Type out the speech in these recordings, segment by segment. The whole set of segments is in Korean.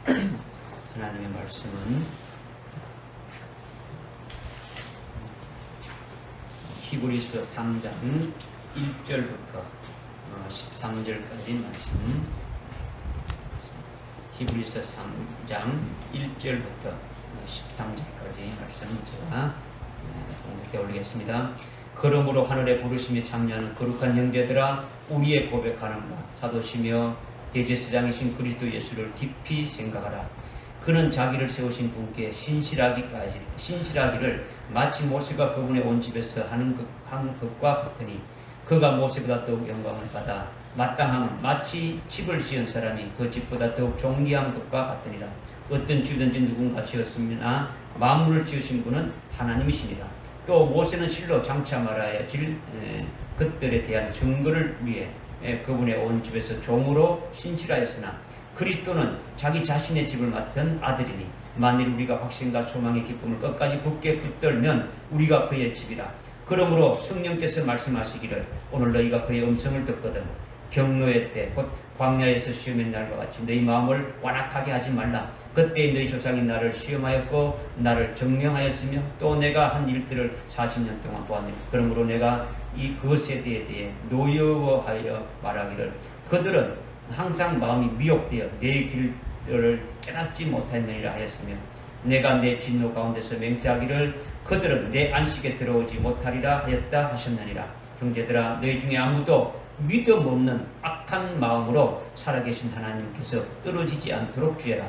하나님의 말씀은 히브리서 3장 1절부터 13절까지 말씀, 히브리서 3장 1절부터 13절까지 말씀 제가 공독해 올리겠습니다. 그러므로 하늘에 부르심이 참여하는 거룩한 형제들아, 우리의 고백하는 바 사도시며 대제사장이신 그리스도 예수를 깊이 생각하라. 그는 자기를 세우신 분께 신실하기를 마치 모세가 그분의 온 집에서 하는 것과 같으니, 그가 모세보다 더욱 영광을 받아 마땅함은 마치 집을 지은 사람이 그 집보다 더욱 존귀한 것과 같으니라. 어떤 집든지 누군가 지었으나 만물을 지으신 분은 하나님이시니라. 또 모세는 실로 장차 말하여 질 것들에 대한 증거를 위해 그분의 온 집에서 종으로 신실하였으나, 그리스도는 자기 자신의 집을 맡은 아들이니, 만일 우리가 확신과 소망의 기쁨을 끝까지 굳게 붙들면 우리가 그의 집이라. 그러므로 성령께서 말씀하시기를, 오늘 너희가 그의 음성을 듣거든 경노의 때 곧 광야에서 시험의 날과 같이 너희 마음을 완악하게 하지 말라. 그때 너희 조상이 나를 시험하였고 나를 증명하였으며 또 내가 한 일들을 40년 동안 보았느니, 그러므로 내가 그 세대에 대해 노여워하여 말하기를, 그들은 항상 마음이 미혹되어 내 길들을 깨닫지 못하느니라 하였으며, 내가 내 진노 가운데서 맹세하기를 그들은 내 안식에 들어오지 못하리라 하였다 하셨느니라. 형제들아, 너희 중에 아무도 믿음 없는 악한 마음으로 살아계신 하나님께서 떨어지지 않도록 주의하라.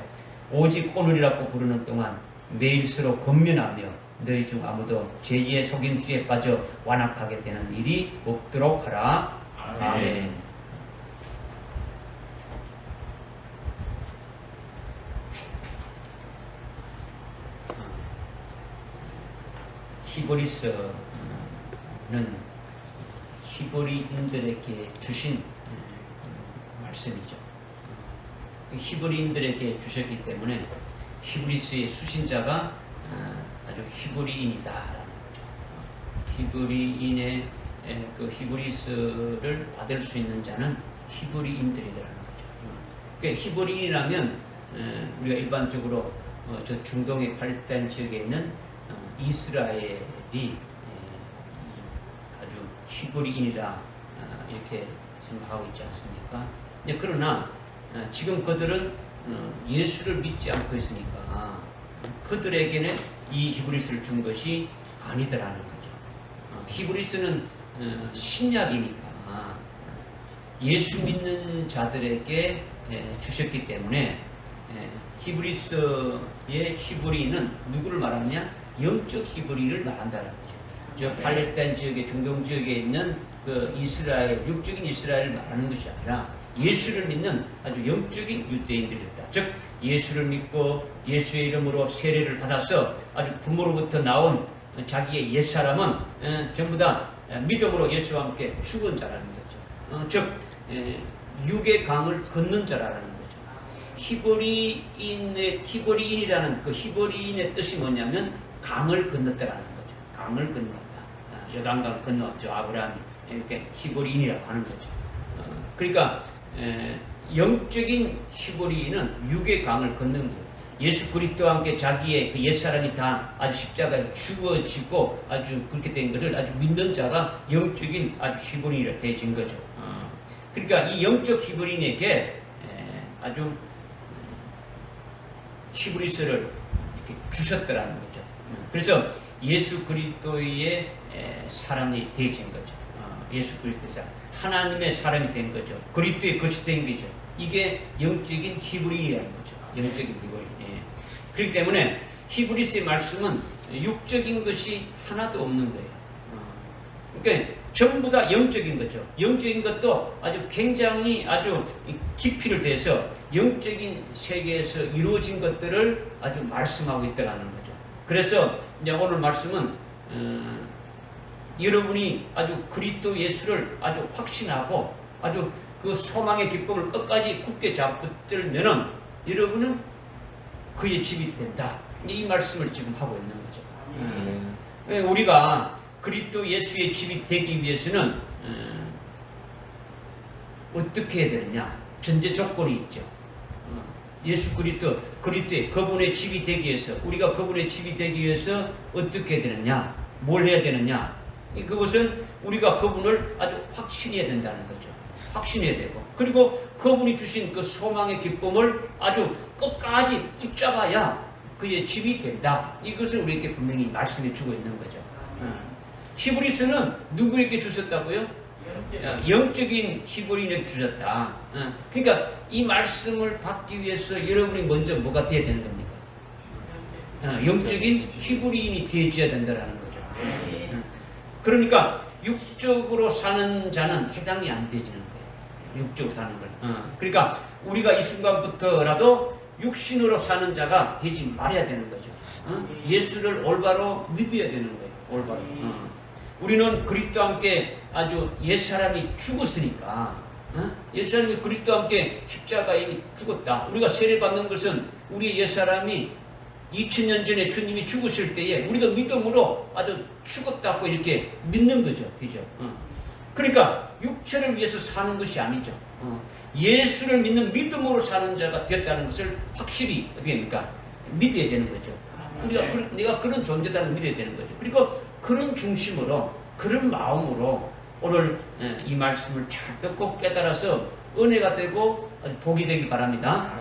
오직 오늘이라고 부르는 동안 매일수로 권면하며 너희 중 아무도 죄의 속임수에 빠져 완악하게 되는 일이 없도록 하라. 아멘. 히브리서는 히브리인들에게 주신 말씀이죠. 히브리인들에게 주셨기 때문에 히브리서의 수신자가 아주 히브리인이다라는 거죠. 히브리인의 그 히브리서를 받을 수 있는 자는 히브리인들이라는 거죠. 그러니까 히브리인이라면 우리가 일반적으로 저 중동의 팔레스타인 지역에 있는 이스라엘이 아주 히브리인이다 이렇게 생각하고 있지 않습니까? 그러나 지금 그들은 예수를 믿지 않고 있으니까 그들에게는 이 히브리서를 준 것이 아니더라는 거죠. 히브리서는 신약이니까 예수 믿는 자들에게 주셨기 때문에 히브리서의 히브리는 누구를 말하느냐? 영적 히브리를 말한다는 거죠. 저 팔레스타인 지역의 중동 지역에 있는 그 이스라엘, 육적인 이스라엘을 말하는 것이 아니라 예수를 믿는 아주 영적인 유대인들이었다. 즉 예수를 믿고 예수의 이름으로 세례를 받아서 아주 부모로부터 나온 자기의 옛사람은 전부 다 믿음으로 예수와 함께 죽은 자라는 거죠. 즉 육의 강을 걷는 자라는 거죠. 히브리인이라는 그 히브리인의 뜻이 뭐냐면 강을 건넜다라는 거죠. 강을 건넜다. 요단강을 건너왔죠. 아브라함이. 이렇게 히브리인이라고 하는 거죠. 그러니까 영적인 히브리인은 육의 강을 걷는 거예요. 예수 그리스도와 함께 자기의 그 옛사람이 다 아주 십자가에 죽어지고 아주 그렇게 된 것을 아주 믿는 자가 영적인 아주 히브리인이 되어진 거죠. 그러니까 이 영적 히브리인에게 아주 히브리서를 이렇게 주셨더라는 거죠. 그래서 예수 그리스도의 사람이 되어진 거죠. 예수 그리스도의 하나님의 사람이 된 거죠. 그리스도의 것이 된 거죠. 이게 영적인 히브리인이라는 거죠. 영적인 히브리인. 그렇기 때문에 히브리서의 말씀은 육적인 것이 하나도 없는 거예요. 그러니까 전부 다 영적인 거죠. 영적인 것도 아주 굉장히 아주 깊이를 대해서 영적인 세계에서 이루어진 것들을 아주 말씀하고 있다는 거죠. 그래서 이제 오늘 말씀은 여러분이 아주 그리스도 예수를 아주 확신하고 아주 그 소망의 기쁨을 끝까지 굳게 잡들면은 여러분은 그의 집이 된다. 이 말씀을 지금 하고 있는 거죠. 우리가 그리스도 예수의 집이 되기 위해서는 어떻게 해야 되느냐? 전제 조건이 있죠. 예수 그리스도의 그분의 집이 되기 위해서, 우리가 그분의 집이 되기 위해서 어떻게 해야 되느냐, 뭘 해야 되느냐, 그것은 우리가 그분을 아주 확신해야 된다는 거죠. 확신해야 되고, 그리고 그분이 주신 그 소망의 기쁨을 아주 끝까지 붙잡아야 그의 집이 된다. 이것을 우리에게 분명히 말씀해 주고 있는 거죠. 히브리서는 누구에게 주셨다고요? 영적인 히브리인에게 주셨다. 그러니까 이 말씀을 받기 위해서 여러분이 먼저 뭐가 되어야 되는 겁니까? 영적인 히브리인이 되어야 된다는 거죠. 그러니까 육적으로 사는 자는 해당이 안 되지는 거예요. 육적으로 사는 건. 그러니까 우리가 이 순간부터라도 육신으로 사는 자가 되지 말아야 되는 거죠. 예수를 올바로 믿어야 되는 거예요. 올바로. 우리는 그리스도와 함께 아주 옛사람이 죽었으니까, 옛사람이 그리스도와 함께 십자가에 죽었다. 우리가 세례받는 것은 우리의 옛사람이 2000년 전에 주님이 죽으실 때에 우리도 믿음으로 아주 죽었다고 이렇게 믿는 거죠. 그죠? 그러니까 육체를 위해서 사는 것이 아니죠. 예수를 믿는 믿음으로 사는 자가 되었다는 것을 확실히 어떻게 합니까? 믿어야 되는 거죠. 내가 그런 존재다는 걸 믿어야 되는 거죠. 그리고 그런 중심으로, 그런 마음으로 오늘 이 말씀을 잘 듣고 깨달아서 은혜가 되고 복이 되길 바랍니다.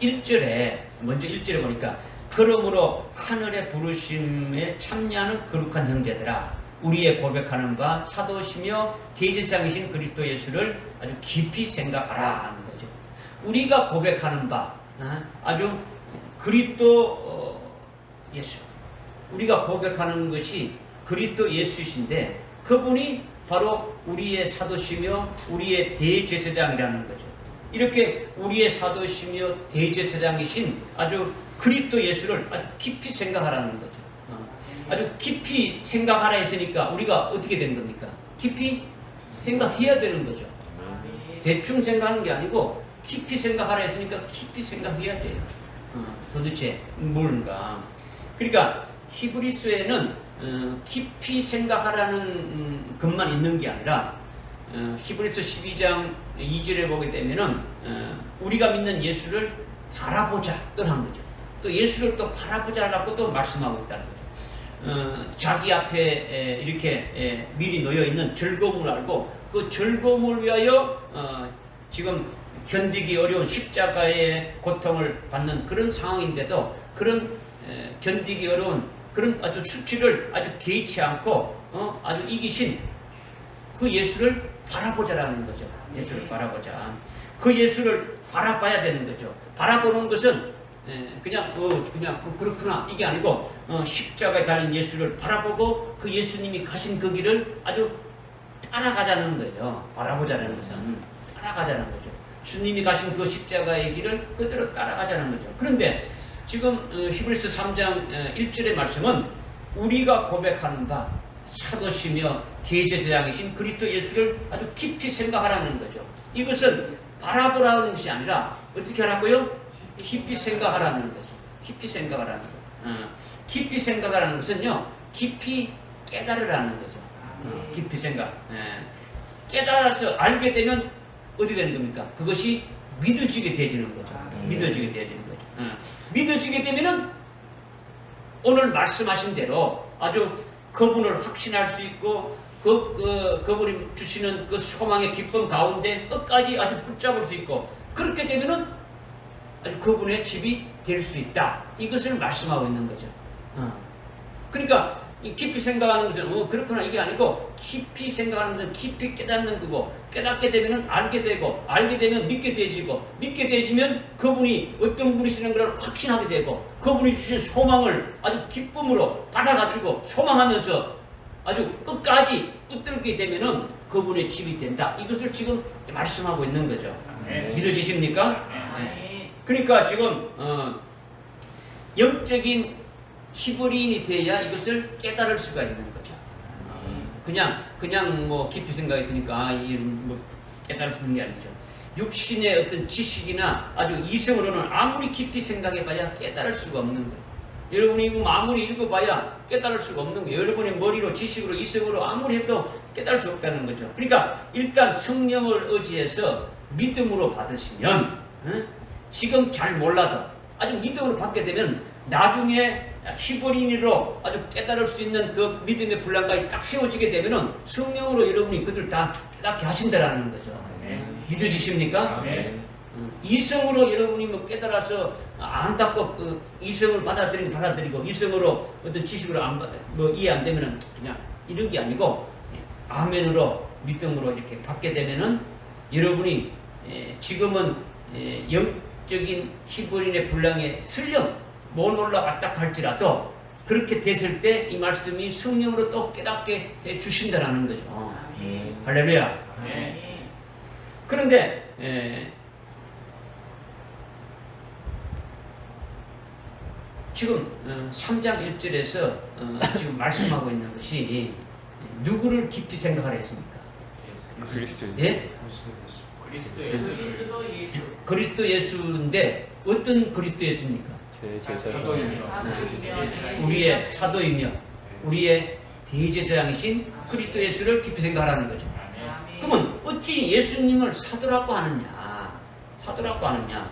1절에, 먼저 1절에 보니까, 그러므로 하늘의 부르심에 참여하는 거룩한 형제들아, 우리의 고백하는 바 사도시며 대제사장이신 그리스도 예수를 아주 깊이 생각하라 하는 거죠. 우리가 고백하는 바, 아주 그리스도 예수, 우리가 고백하는 것이 그리스도 예수이신데, 그분이 바로 우리의 사도시며 우리의 대제사장이라는 거죠. 이렇게 우리의 사도시며 대제사장이신 아주 그리스도 예수를 아주 깊이 생각하라는 거죠. 아주 깊이 생각하라 했으니까 우리가 어떻게 되는 겁니까? 깊이 생각해야 되는 거죠. 대충 생각하는 게 아니고 깊이 생각하라 했으니까 깊이 생각해야 돼요. 도대체 뭔가. 그러니까 히브리서에는 깊이 생각하라는 것만 있는 게 아니라, 히브리서 12장 2절에 보게 되면은 우리가 믿는 예수를 바라보자 또한 거죠. 또 예수를 또 바라보자라고 또 말씀하고 있다는 거죠. 자기 앞에 이렇게 미리 놓여 있는 즐거움을 알고 그 즐거움을 위하여 지금 견디기 어려운 십자가의 고통을 받는 그런 상황인데도 그런 견디기 어려운 그런 아주 수치를 아주 개의치 않고 아주 이기신 그 예수를 바라보자라는 거죠. 예수를 바라보자. 그 예수를 바라봐야 되는 거죠. 바라보는 것은 그냥 그렇구나 이게 아니고 십자가에 달린 예수를 바라보고 그 예수님이 가신 그 길을 아주 따라가자는 거예요. 바라보자는 것은 따라가자는 거죠. 주님이 가신 그 십자가의 길을 그대로 따라가자는 거죠. 그런데 지금 히브리서 3장 1절의 말씀은 우리가 고백하는 바 사도시며 대제사장이신 그리스도 예수를 아주 깊이 생각하라는 거죠. 이것은 바라보라는 것이 아니라 어떻게 하라고요? 깊이 생각하라는 거죠. 깊이 생각하라는 거. 깊이 생각하라는 것은요, 깊이 깨달으라는 거죠. 깊이 생각. 깨달아서 알게 되면 어디 되는 겁니까? 그것이 믿어지게 되어지는 거죠. 믿어지게 되어지는 거죠. 믿어지게 되면은 오늘 말씀하신 대로 아주 그분을 확신할 수 있고 그분이 주시는 그 소망의 기쁨 가운데 끝까지 아주 붙잡을 수 있고, 그렇게 되면은 아주 그분의 집이 될 수 있다. 이것을 말씀하고 있는 거죠. 그러니까 깊이 생각하는 것은 그렇구나 이게 아니고, 깊이 생각하는 것은 깊이 깨닫는 거고, 깨닫게 되면 알게 되고, 알게 되면 믿게 되지고, 믿게 되지면 그분이 어떤 분이시는 것을 확신하게 되고, 그분이 주신 소망을 아주 기쁨으로 받아가지고 소망하면서 아주 끝까지 붙들게 되면은 그분의 집이 된다. 이것을 지금 말씀하고 있는 거죠. 믿어지십니까? 그러니까 지금 영적인 히브리인이 돼야 이것을 깨달을 수가 있는 거죠. 그냥 뭐 깊이 생각했으니까 뭐 깨달을 수 있는 게 아니죠. 육신의 어떤 지식이나 아주 이성으로는 아무리 깊이 생각해봐야 깨달을 수가 없는 거예요. 여러분이 이거 아무리 읽어봐야 깨달을 수가 없는 거예요. 여러분의 머리로, 지식으로, 이성으로 아무리 해도 깨달을 수 없다는 거죠. 그러니까 일단 성령을 의지해서 믿음으로 받으시면 지금 잘 몰라도 아주 믿음으로 받게 되면 나중에 히브리인으로 아주 깨달을 수 있는 그 믿음의 분량까지 딱 세워지게 되면은 성령으로 여러분이 그들 다 깨닫게 하신다라는 거죠. 믿어지십니까? 이성으로 여러분이 뭐 깨달아서 안닦고 이성으로 받아들이고 이성으로 어떤 지식으로 뭐 이해 안 되면은 그냥 이런 게 아니고 아멘으로 믿음으로 이렇게 받게 되면은 여러분이 지금은 영적인 히브리인의 분량에 설령 못 올라갔다 할지라도 그렇게 됐을 때 이 말씀이 성령으로 또 깨닫게 해 주신다라는 거죠. 할렐루야. 그런데 지금 3장 1절에서 지금 말씀하고 있는 것이 누구를 깊이 생각하라 했습니까? 그리스도. 예? 그리스도 예수인데 어떤 그리스도 예수입니까? 우리의 사도이며 우리의 대제사장이신 그리스도 예수를 깊이 생각하라는 거죠. 그러면 어찌 예수님을 사도라고 하느냐? 사도라고 하느냐?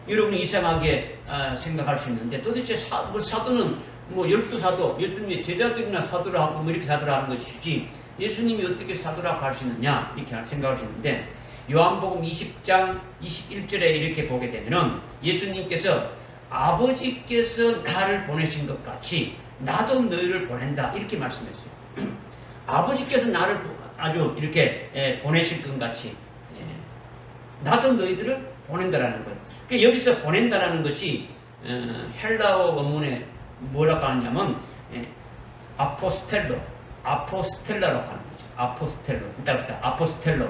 여러분이 이상하게 생각할 수 있는데 도대체 사도는 뭐 12사도, 예수님의 제자들이나 사도라 하고 뭐 이렇게 사도라 하는 것이지 예수님이 어떻게 사도라고 할 수 있느냐? 이렇게 생각할 수 있는데 요한복음 20장 21절에 이렇게 보게 되면은 예수님께서 아버지께서 나를 보내신 것 같이 나도 너희를 보낸다 이렇게 말씀했어요. 아버지께서 나를 아주 이렇게 보내실 것 같이 나도 너희들을 보낸다라는 거예요. 그러니까 여기서 보낸다라는 것이 헬라어 원문에 뭐라고 하냐면 아포스텔로라고 하는 거죠. 아포스텔로. 이따 봅시다. 아포스텔로.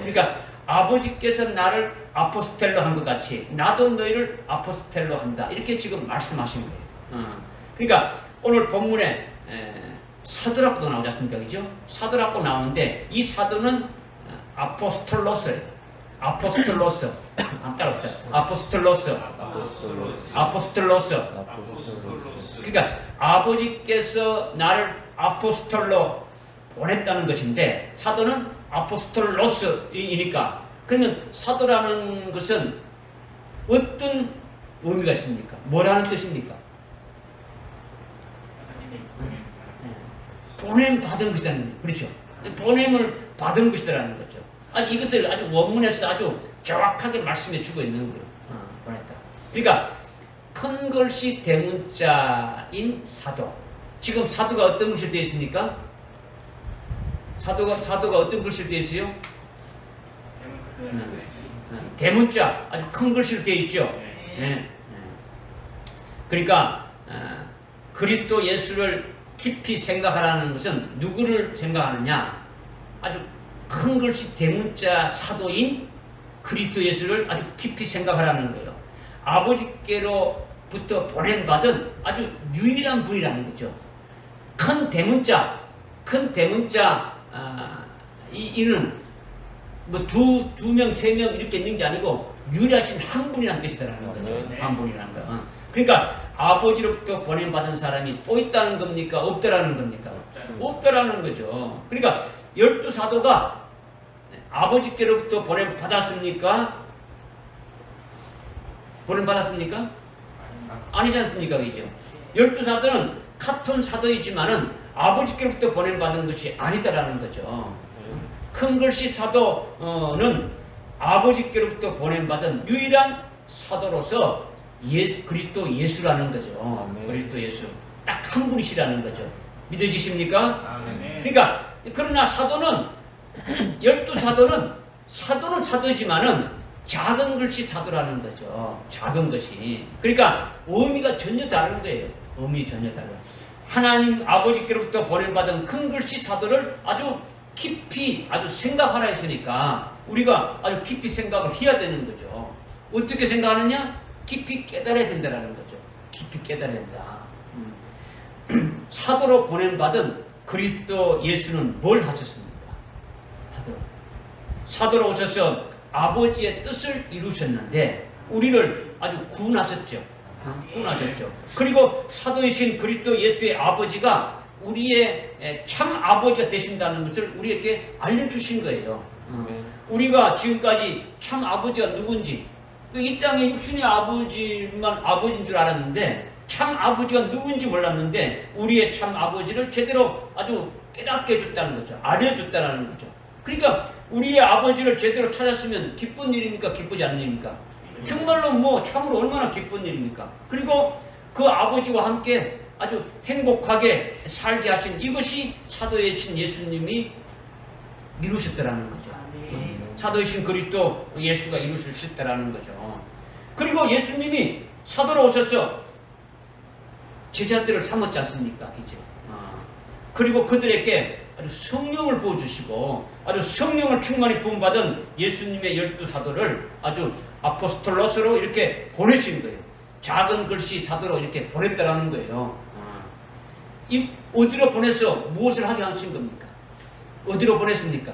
그러니까 아버지께서 나를 아포스텔로 한 것 같이 나도 너희를 아포스텔로 한다. 이렇게 지금 말씀하신 거예요. 그러니까 오늘 본문에 사도라고도 나오지 않습니까? 그죠? 사도라고 나오는데 이 사도는 아포스톨로스예요. 아포스톨로스. 한번 따라봅시다. 아포스톨로스. 그러니까 아버지께서 나를 아포스톨로 보냈다는 것인데 사도는 아포스톨로스이니까 그러면 사도라는 것은 어떤 의미가 있습니까? 뭐라는 뜻입니까? 보냄 받은 것이라는 거죠. 그렇죠? 보냄을 받은 것이라는 거죠. 아니 이것을 아주 원문에서 아주 정확하게 말씀해 주고 있는 거예요. 보냈다. 그러니까 큰 글씨 대문자인 사도. 지금 사도가 어떤 글씨로 되어 있습니까? 사도가 어떤 글씨로 되어 있어요? 대문자 아주 큰 글씨로 되어 있죠. 그러니까 그리스도 예수를 깊이 생각하라는 것은 누구를 생각하느냐? 아주 큰 글씨 대문자 사도인 그리스도 예수를 아주 깊이 생각하라는 거예요. 아버지께로부터 보냄받은 아주 유일한 분이라는 거죠. 큰 대문자 이는 뭐 두 명, 세 명 이렇게 있는 게 아니고 유일하신 한 분이라는 뜻이라는 거죠. 한 분이라는 거. 그러니까 아버지로부터 보냄받은 사람이 또 있다는 겁니까? 없다라는 겁니까? 없다라는 거죠. 그러니까 12사도가 아버지께로부터 보냄받았습니까? 보냄받았습니까? 아니지 않습니까? 그죠? 12사도는 카톤 사도이지만은 아버지께로부터 보냄받은 것이 아니다라는 거죠. 큰 글씨 사도는 아버지께로부터 보냄받은 유일한 사도로서 그리스도 예수라는 거죠. 그리스도 예수. 딱 한 분이시라는 거죠. 믿어지십니까? 그러니까 그러나 사도는 12사도는 사도이지만은 작은 글씨 사도라는 거죠. 작은 것이. 그러니까 의미가 전혀 다른 거예요. 의미 전혀 달라. 하나님 아버지께로부터 보냄받은 큰 글씨 사도를 아주 깊이 아주 생각하라 했으니까 우리가 아주 깊이 생각을 해야 되는 거죠. 어떻게 생각하느냐? 깊이 깨달아야 된다는 거죠. 깊이 깨달아야 된다. 사도로 보냄받은 그리스도 예수는 뭘 하셨습니까? 사도로 오셔서 아버지의 뜻을 이루셨는데 우리를 아주 구원하셨죠. 구원하셨죠. 그리고 사도이신 그리스도 예수의 아버지가 우리의 참 아버지가 되신다는 것을 우리에게 알려주신 거예요. 우리가 지금까지 참 아버지가 누군지, 이 땅의 육신의 아버지만 아버지인 줄 알았는데 참 아버지가 누군지 몰랐는데 우리의 참 아버지를 제대로 아주 깨닫게 해줬다는 거죠. 알려줬다는 거죠. 그러니까 우리의 아버지를 제대로 찾았으면 기쁜 일입니까? 기쁘지 않은 일입니까? 정말로 뭐 참으로 얼마나 기쁜 일입니까? 그리고 그 아버지와 함께 아주 행복하게 살게 하신 이것이 사도이신 예수님이 이루셨다라는 거죠. 사도이신 그리스도 예수가 이루셨다라는 거죠. 그리고 예수님이 사도로 오셔서 제자들을 삼았지 않습니까? 그죠? 그리고 그들에게 아주 성령을 부어주시고 아주 성령을 충만히 부음받은 예수님의 12사도를 아주 아포스톨로스로 이렇게 보내신 거예요. 작은 글씨 사도로 이렇게 보냈다라는 거예요. 이 어디로 보내서 무엇을 하게 하신 겁니까? 어디로 보냈습니까?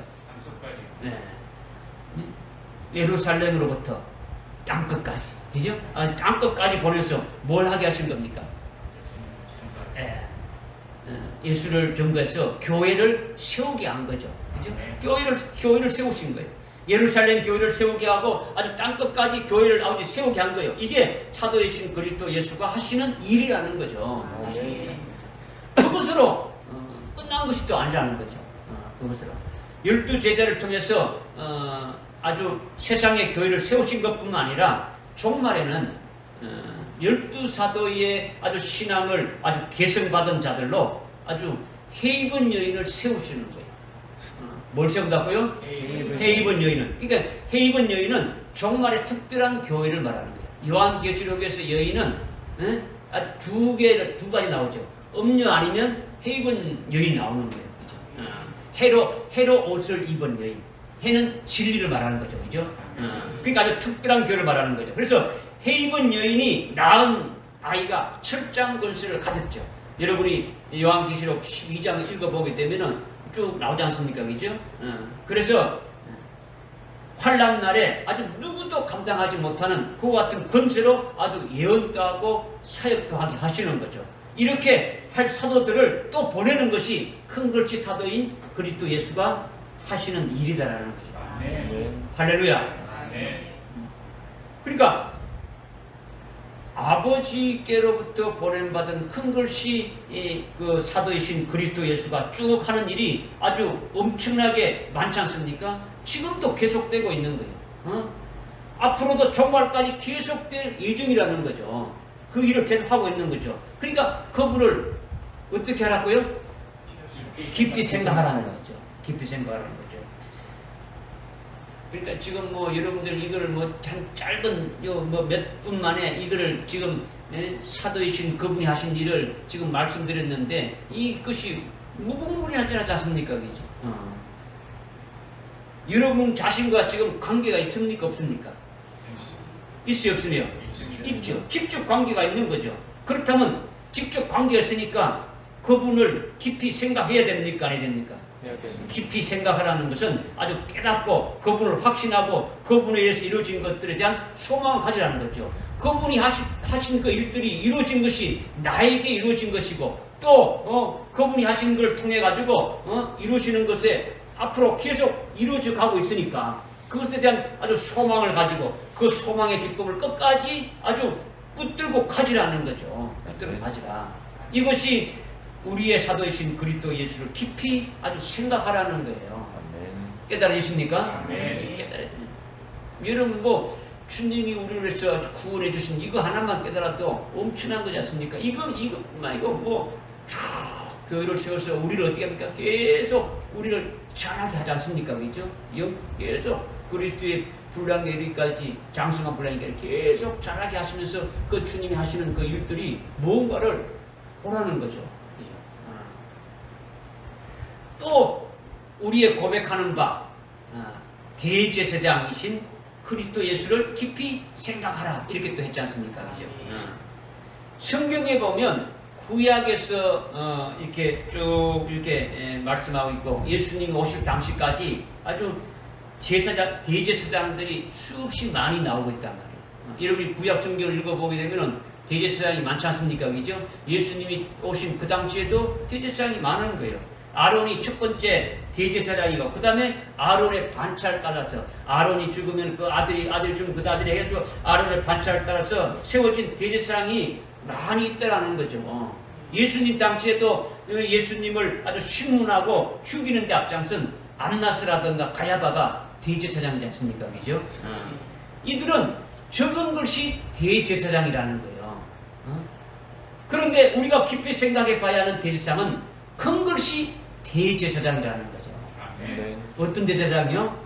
네. 예루살렘으로부터 땅끝까지, 그죠? 땅끝까지 보내서 뭘 하게 하신 겁니까? 네. 예수를 전거해서 교회를 세우게 한 거죠, 그죠? 교회를 세우신 거예요. 예루살렘 교회를 세우게 하고 아주 땅끝까지 교회를 아주 세우게 한 거예요. 이게 사도이신 그리스도 예수가 하시는 일이라는 거죠. 그것으로 끝난 것이 또 아니라는 거죠. 그것으로 12제자를 통해서 아주 세상의 교회를 세우신 것뿐만 아니라 종말에는 12사도의 아주 신앙을 아주 계승받은 자들로 아주 헤이븐 여인을 세우시는 거예요. 뭘 세운다고요? 헤이븐 여인은. 그러니까 헤이븐 여인은 종말의 특별한 교회를 말하는 거예요. 요한계시록에서 여인은 두 가지 나오죠. 음녀 아니면 헤이븐 여인이 나오는 거예요. 그죠? 해로 옷을 입은 여인. 해는 진리를 말하는 거죠. 그죠? 그러니까 아주 특별한 교회를 말하는 거죠. 그래서 헤이븐 여인이 낳은 아이가 철장 권세를 가졌죠. 여러분이 요한계시록 12장을 읽어보게 되면은 쭉 나오지 않습니까? 그죠? 그래서 환난 날에 아주 누구도 감당하지 못하는 그와 같은 권세로 아주 예언도 하고 사역도 하게 하시는 거죠. 이렇게 할 사도들을 또 보내는 것이 큰 글씨 사도인 그리스도 예수가 하시는 일이다라는 거죠. 할렐루야. 그러니까 아버지께로부터 보냄받은 큰 글씨 그 사도이신 그리스도 예수가 쭉 하는 일이 아주 엄청나게 많지 않습니까? 지금도 계속되고 있는 거예요. 앞으로도 종말까지 계속될 예정이라는 거죠. 그 일을 계속하고 있는 거죠. 그러니까 그분을 어떻게 하라고요? 깊이 생각하라는 거죠. 깊이 생각하라는 거죠. 그러니까 지금 뭐 여러분들 이거를 뭐 한 짧은 몇 분 만에 이거를 지금 사도이신 그분이 하신 일을 지금 말씀드렸는데 이것이 무궁무진하지 않습니까? 그죠? 여러분 자신과 지금 관계가 있습니까? 없습니까? 있어요? 없으며? 있죠. 직접 관계가 있는 거죠. 그렇다면 직접 관계가 있으니까 그분을 깊이 생각해야 됩니까? 안 해야 됩니까? 깊이 생각하라는 것은 아주 깨닫고 그분을 확신하고 그분에 의해서 이루어진 것들에 대한 소망을 가지라는 거죠. 그분이 하신 그 일들이 이루어진 것이 나에게 이루어진 것이고 또 그분이 하신 걸 통해 가지고 이루어지는 것에 앞으로 계속 이루어져 가고 있으니까 그것에 대한 아주 소망을 가지고 그 소망의 기쁨을 끝까지 아주 붙들고 가지라는 거죠. 붙들고 가지라. 이것이 우리의 사도이신 그리스도 예수를 깊이 아주 생각하라는 거예요. 깨달으십니까? 깨달아야 됩니다. 여러분 뭐 주님이 우리를 위해서 구원해 주신 이거 하나만 깨달아도 엄청난 거지 않습니까? 이거만 이거 뭐 교회를 세워서 우리를 어떻게 합니까? 계속 우리를 자라게 하지 않습니까? 그죠? 계속 그리스도의 분량에 이르기까지 장성한 분량에 계속 자라게 하시면서 그 주님이 하시는 그 일들이 무언가를 보라는 거죠. 또 우리의 고백하는 바 대제사장이신 그리스도 예수를 깊이 생각하라 이렇게 또 했지 않습니까? 그죠? 성경에 보면 구약에서 이렇게 쭉 이렇게 말씀하고 있고 예수님이 오실 당시까지 아주 대제사장들이 수없이 많이 나오고 있단 말이에요. 여러분이 구약 성경을 읽어보게 되면은 대제사장이 많지 않습니까? 그죠? 예수님이 오신 그 당시에도 대제사장이 많은 거예요. 아론이 첫 번째 대제사장이고, 그 다음에 아론의 반차를 따라서, 아론이 죽으면 그 아들이 죽으면 그 아들이 해가지고 아론의 반차를 따라서 세워진 대제사장이 많이 있다라는 거죠. 예수님 당시에도 예수님을 아주 신문하고 죽이는 데 앞장선 안나스라든가 가야바가 대제사장이지 않습니까? 그죠? 이들은 적은 것이 대제사장이라는 거예요. 그런데 우리가 깊이 생각해 봐야 하는 대제사장은 큰 것이 대제사장이라는 거죠. 어떤 대제사장이요?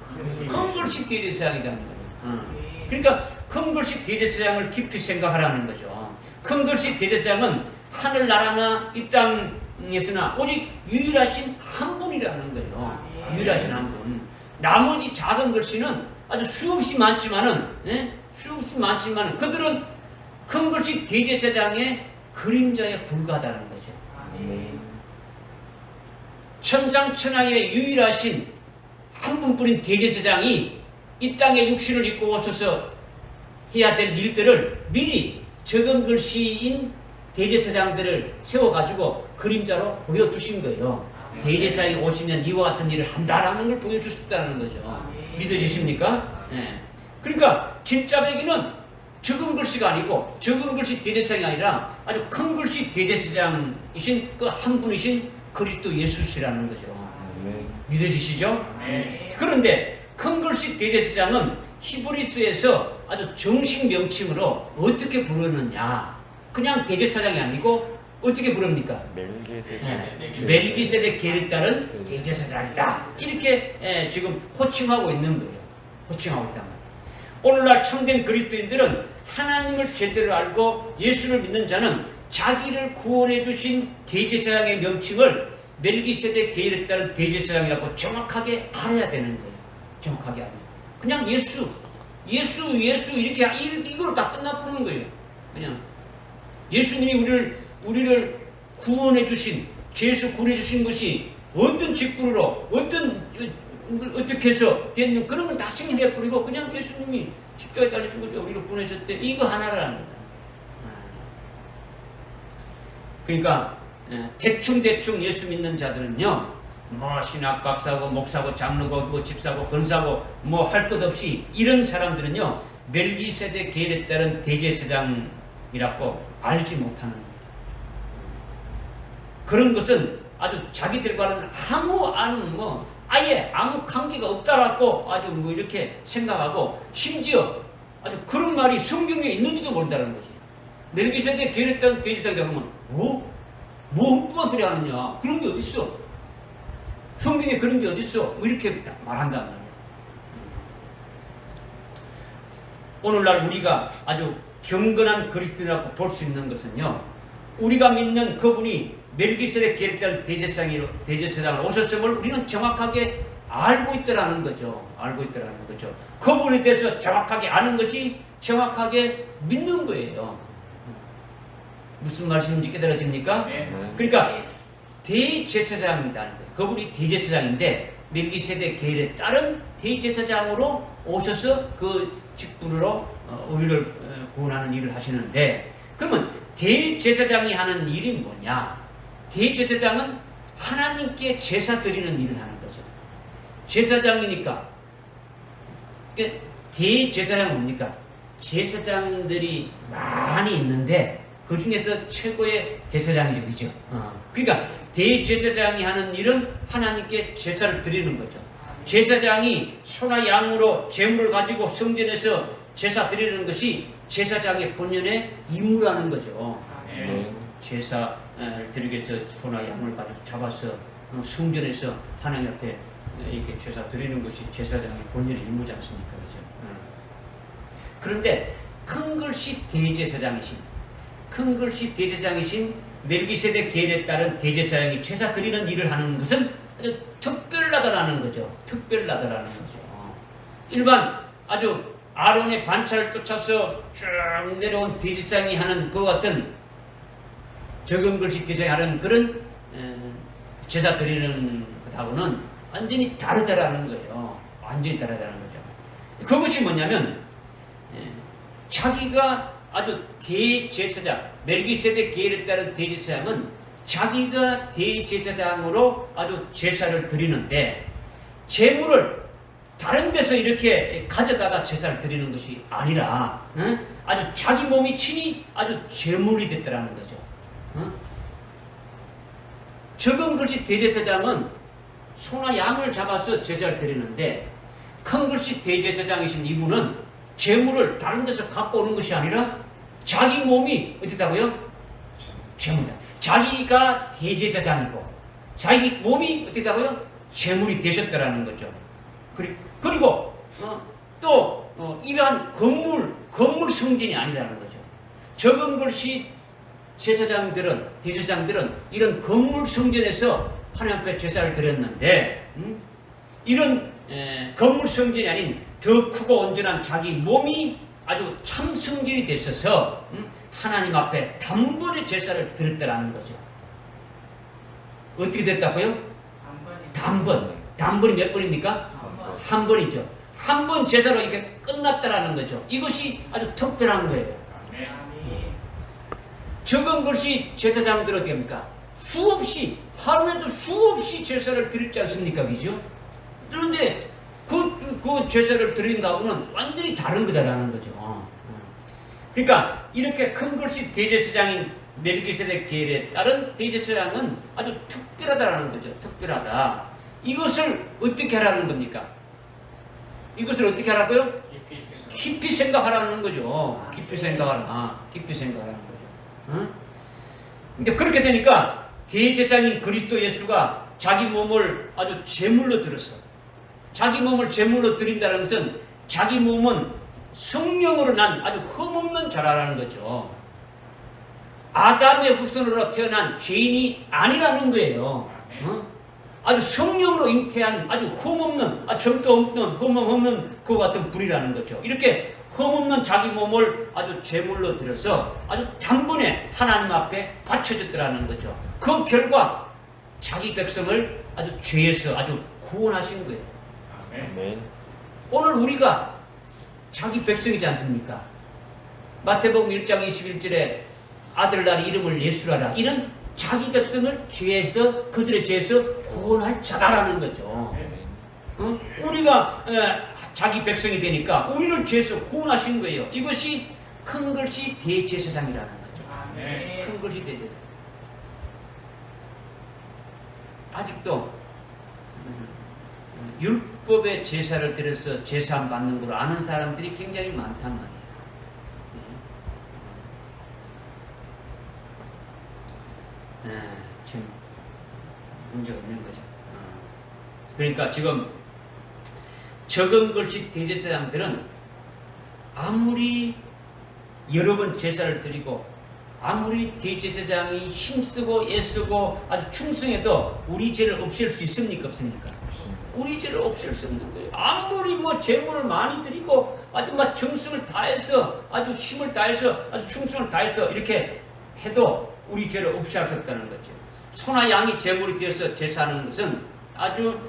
큰 것이 대제사장이라는 거예요. 그러니까 큰 것이 대제사장을 깊이 생각하라는 거죠. 큰 것이 대제사장은 하늘나라나 이 땅에서나 오직 유일하신 한 분이라는 거예요. 유일하신 한 분. 나머지 작은 글씨는 아주 수없이 많지만은, 그들은 큰 글씨 대제사장의 그림자에 불과하다는 거죠. 천상천하의 유일하신 한 분뿐인 대제사장이 이 땅에 육신을 입고 오셔서 해야 될 일들을 미리 적은 글씨인 대제사장들을 세워가지고 그림자로 보여주신 거예요. 대제사장이 오시면 이와 같은 일을 한다라는 걸 보여주셨다는 거죠. 믿어지십니까? 네. 그러니까 진짜 배기는 적은 글씨가 아니고 적은 글씨 대제사장이 아니라 아주 큰 글씨 대제사장이신 그 한 분이신 그리스도 예수시라는 거죠. 믿어지시죠? 네. 그런데 큰 글씨 대제사장은 히브리서에서 아주 정식 명칭으로 어떻게 부르느냐? 그냥 대제사장이 아니고 어떻게 부릅니까? 멜기세덱 계율에 따른 대제사장이다. 이렇게 지금 호칭하고 있는 거예요. 호칭하고 있단 말이에요. 오늘날 참된 그리스도인들은 하나님을 제대로 알고 예수를 믿는 자는 자기를 구원해 주신 대제사장의 명칭을 멜기세덱 계율에 따른 대제사장이라고 정확하게 알아야 되는 거예요. 정확하게 알아요. 그냥 예수 이렇게 이걸 다 끝나버리는 거예요. 그냥 예수님이 우리를 구원해 주신, 죄에서 구원해 주신 것이 어떤 직분으로 어떻게 해서 됐는 그런 걸 다 생각해 버리고 그냥 예수님이 십자가에 달려 죽어서 우리를 구원해 줬대. 이거 하나라는 거예요. 그러니까 대충 예수 믿는 자들은요, 뭐 신학 박사고 목사고 장로고 뭐 집사고 권사고 뭐 할 것 없이 이런 사람들은요 멜기세덱 계율에 따른 대제사장이라고 알지 못하는 거예요. 그런 것은 아주 자기들과는 아예 아무 관계가 없다라고 아주 뭐 이렇게 생각하고 심지어 아주 그런 말이 성경에 있는지도 모른다는 거지. 멜기세덱 계율에 따른 대제사장 하면 뭐 엉뚱한 소리 하느냐? 그런 게 어딨어? 성경에 그런 게 어딨어? 뭐 이렇게 말한단 말이야. 오늘날 우리가 아주 경건한 그리스도인이라고 볼 수 있는 것은요, 우리가 믿는 그분이 멜기세덱 계율에 따른 대제사장으로 오셨음을 우리는 정확하게 알고 있더라는 거죠. 알고 있더라는 거죠. 그분에 대해서 정확하게 아는 것이 정확하게 믿는 거예요. 무슨 말씀인지 깨달아집니까? 네. 그러니까 대제사장이라는 거예요. 그분이 대제사장인데 멜기세덱 계율에 따른 대제사장으로 오셔서 그 직분으로 우리를 구원하는 일을 하시는데, 그러면 대제사장이 하는 일이 뭐냐? 대제사장은 하나님께 제사 드리는 일을 하는 거죠. 제사장이니까. 대제사장은 뭡니까? 제사장들이 많이 있는데 그 중에서 최고의 제사장이죠. 그죠? 그러니까 대제사장이 하는 일은 하나님께 제사를 드리는 거죠. 제사장이 소나 양으로 제물을 가지고 성전에서 제사 드리는 것이 제사장의 본연의 임무라는 거죠. 제사를 드리기 위해서 소나 양을 가지고 잡아서 성전에서 하나님 앞에 이렇게 제사 드리는 것이 제사장의 본연의 임무지 않습니까? 그죠? 그런데 큰 글씨 대제사장이신 멜기세덱 계율에 따른 대제사장이 제사 드리는 일을 하는 것은 아주 특별하다라는 거죠. 특별하다라는 거죠. 일반 아주 아론의 반차를 쫓아서 쭉 내려온 대제사장이 하는 그 같은 적은 글씨 대제사장이 하는 그런 제사 드리는 것하고는 완전히 다르다라는 거예요. 완전히 다르다는 거죠. 그것이 뭐냐면 자기가 아주 대제사장, 멜기세덱 계율에 따른 대제사장은 자기가 대제사장으로 아주 제사를 드리는데 제물을 다른 데서 이렇게 가져다가 제사를 드리는 것이 아니라 아주 자기 몸이 친히 아주 제물이 됐다라는 거죠. 적은 글씨 대제사장은 소나 양을 잡아서 제사를 드리는데 큰 글씨 대제사장이신 이분은 제물을 다른 데서 갖고 오는 것이 아니라 자기 몸이 어떻다고요? 제물이다. 자기가 대제사장이고 자기 몸이 어떻다고요? 제물이 되셨다라는 거죠. 그리고 또 이러한 건물 성전이 아니라는 거죠. 적은 글씨 제사장들은 대제사장들은 이런 건물 성전에서 하나님 앞에 제사를 드렸는데 이런 건물 성전이 아닌 더 크고 온전한 자기 몸이 아주 참 성전이 되셔서 하나님 앞에 단번에 제사를 드렸다라는 거죠. 어떻게 됐다고요? 단번이 몇 번입니까? 한 번이죠. 한 번 제사로 이렇게 끝났다라는 거죠. 이것이 아주 특별한 거예요. 적은 것이 제사장들은 어떻게 합니까? 수없이, 하루에도 수없이 제사를 드렸지 않습니까? 그죠? 그런데 그 제사를 드린다고는 완전히 다른 거다라는 거죠. 그러니까 이렇게 큰 것이 대제사장인 멜기세덱 계율에 따른 대제사장은 아주 특별하다라는 거죠. 특별하다. 이것을 어떻게 하라는 겁니까? 이것을 어떻게 하라고요? 깊이 생각하라는 거죠. 깊이 생각하라. 깊이 생각하라는 거죠. 근데 그렇게 되니까 대제사장인 그리스도 예수가 자기 몸을 아주 제물로 드렸어. 자기 몸을 제물로 드린다는 것은 자기 몸은 성령으로 난 아주 흠없는 자라라는 거죠. 아담의 후손으로 태어난 죄인이 아니라는 거예요. 아주 성령으로 잉태한 아주 흠없는, 점도 없는, 흠없는 그와 같은 불이라는 거죠. 이렇게 흠없는 자기 몸을 아주 제물로 들여서 아주 단번에 하나님 앞에 바쳐졌더라는 거죠. 그 결과 자기 백성을 아주 죄에서 아주 구원하신 거예요. 아멘. 오늘 우리가 자기 백성이지 않습니까? 마태복음 1장 21절에 아들날 이름을 예수라라. 이런 자기 백성을 죄에서, 그들의 죄에서 구원할 자다라는 거죠. 우리가 자기 백성이 되니까 우리를 죄에서 구원하신 거예요. 이것이 큰 것이 대제사장이라는 거죠. 큰 것이 대제사장. 아직도 율법의 제사를 드려서 제사 받는 걸 아는 사람들이 굉장히 많단 말이에요. 지금 문제가 없는 거죠. 그러니까 지금 적은 글씨 대제사장들은 아무리 여러 번 제사를 드리고 아무리 대제사장이 힘쓰고 애쓰고 아주 충성해도 우리 죄를 없앨 수 있습니까? 없습니까? 우리 죄를 없앨 수 없는 거예요. 아무리 뭐 재물을 많이 드리고 아주 막 정성을 다해서 아주 힘을 다해서 아주 충성을 다해서 이렇게 해도 우리 죄를 없앨 수 없다는 거죠. 소나 양이 제물이 되어서 제사하는 것은 아주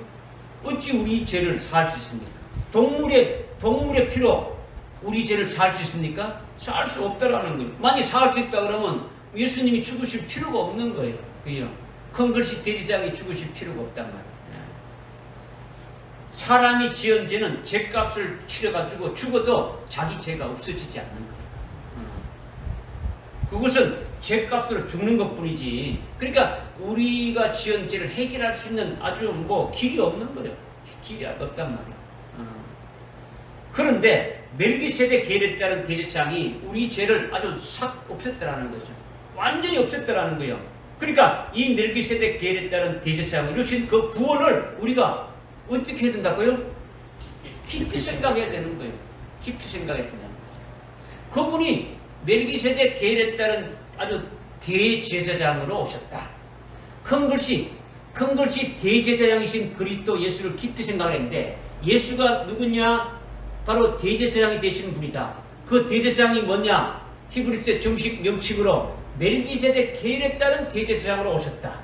어찌 우리 죄를 사할 수 있습니까? 동물의 피로 우리 죄를 사할 수 있습니까? 사할 수 없다라는 거예요. 만약 사할 수 있다 그러면 예수님이 죽으실 필요가 없는 거예요. 그죠? 큰 글씨 대제사장이 죽으실 필요가 없단 말이에요. 사람이 지은 죄는 죄값을 치러가지고 죽어도 자기 죄가 없어지지 않는 거예요. 그것은 죄값으로 죽는 것뿐이지. 그러니까 우리가 지은 죄를 해결할 수 있는 아주 길이 없는 거예요. 길이 없단 말이에요. 그런데 멜기세덱 계율에 따른 대제사장이 우리 죄를 아주 싹 없앴다라는 거죠. 완전히 없앴다라는 거예요. 그러니까 이 멜기세덱 계율에 따른 대제사장이 이루신 그 구원을 우리가 어떻게 해야 된다고요? 깊이 생각해야 되는 거예요. 깊이 생각해야 된다는 거죠. 그분이 멜기세덱 계율에 따른 아주 대제사장으로 오셨다. 큰 글씨 대제사장이신 그리스도 예수를 깊이 생각했는데 예수가 누구냐? 바로 대제사장이 되신 분이다. 그 대제사장이 뭐냐? 히브리서의 정식 명칭으로 멜기세덱 계율에 따른 대제사장으로 오셨다.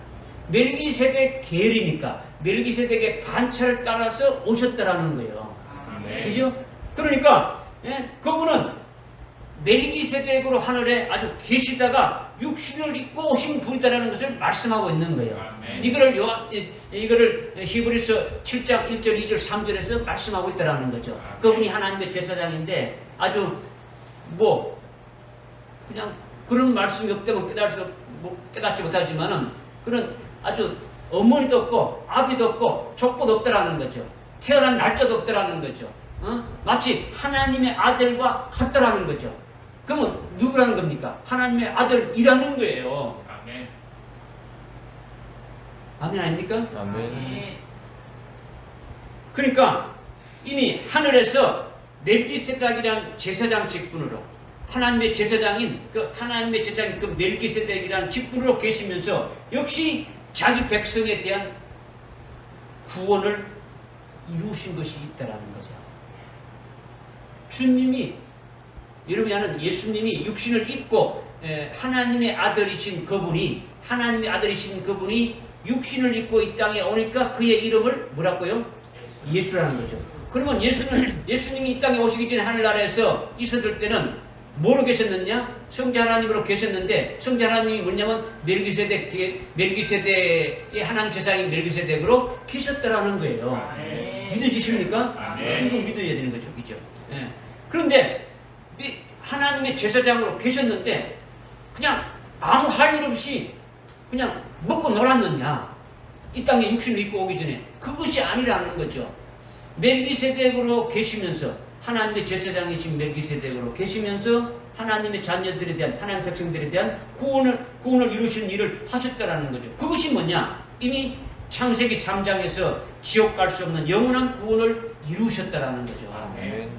멜기세덱 계율이니까 멜기세덱의 반차를 따라서 오셨다라는 거예요. 그죠? 그러니까 그분은 멜기세덱으로 하늘에 아주 계시다가 육신을 입고 오신 분이다라는 것을 말씀하고 있는 거예요. 이거를 히브리서 7장 1절, 2절, 3절에서 말씀하고 있다라는 거죠. 그분이 하나님의 제사장인데 아주 뭐 그냥 그런 말씀이 없다면 깨닫지 못하지만은 그런 아주 어머니도 없고 아비도 없고 족보도 없다라는 거죠. 태어난 날짜도 없다라는 거죠. 마치 하나님의 아들과 같다라는 거죠. 그러면 누구라는 겁니까? 하나님의 아들이라는 거예요. 아멘. 아멘 아닙니까? 아멘. 그러니까 이미 하늘에서 멜기세덱이라는 제사장 직분으로 하나님의 제사장인 그 멜기세덱이라는 직분으로 계시면서 역시 자기 백성에 대한 구원을 이루신 것이 있다라는 거죠. 주님이 여러분이 아는 예수님이 육신을 입고 하나님의 아들이신 그분이 육신을 입고 이 땅에 오니까 그의 이름을 뭐라고요? 예수라는 거죠. 그러면 예수님이 이 땅에 오시기 전에 하늘나라에서 있었을 때는 뭐로 계셨느냐? 성자 하나님으로 계셨는데 성자 하나님이 뭐냐면 멜기세덱의 하나님 제사장인 멜기세덱으로 계셨다라는 거예요. 믿어지십니까? 이거 믿어야 되는 거죠. 그죠? 예. 그런데 하나님의 제사장으로 계셨는데 그냥 아무 할 일 없이 그냥 먹고 놀았느냐? 이 땅에 육신을 입고 오기 전에 그것이 아니라는 거죠. 멜기세덱으로 계시면서 하나님의 제사장이신 멜기세덱으로 계시면서 하나님의 자녀들에 대한 하나님 백성들에 대한 구원을 이루시는 일을 하셨다라는 거죠. 그것이 뭐냐? 이미 창세기 3장에서 지옥 갈 수 없는 영원한 구원을 이루셨다라는 거죠. 아멘.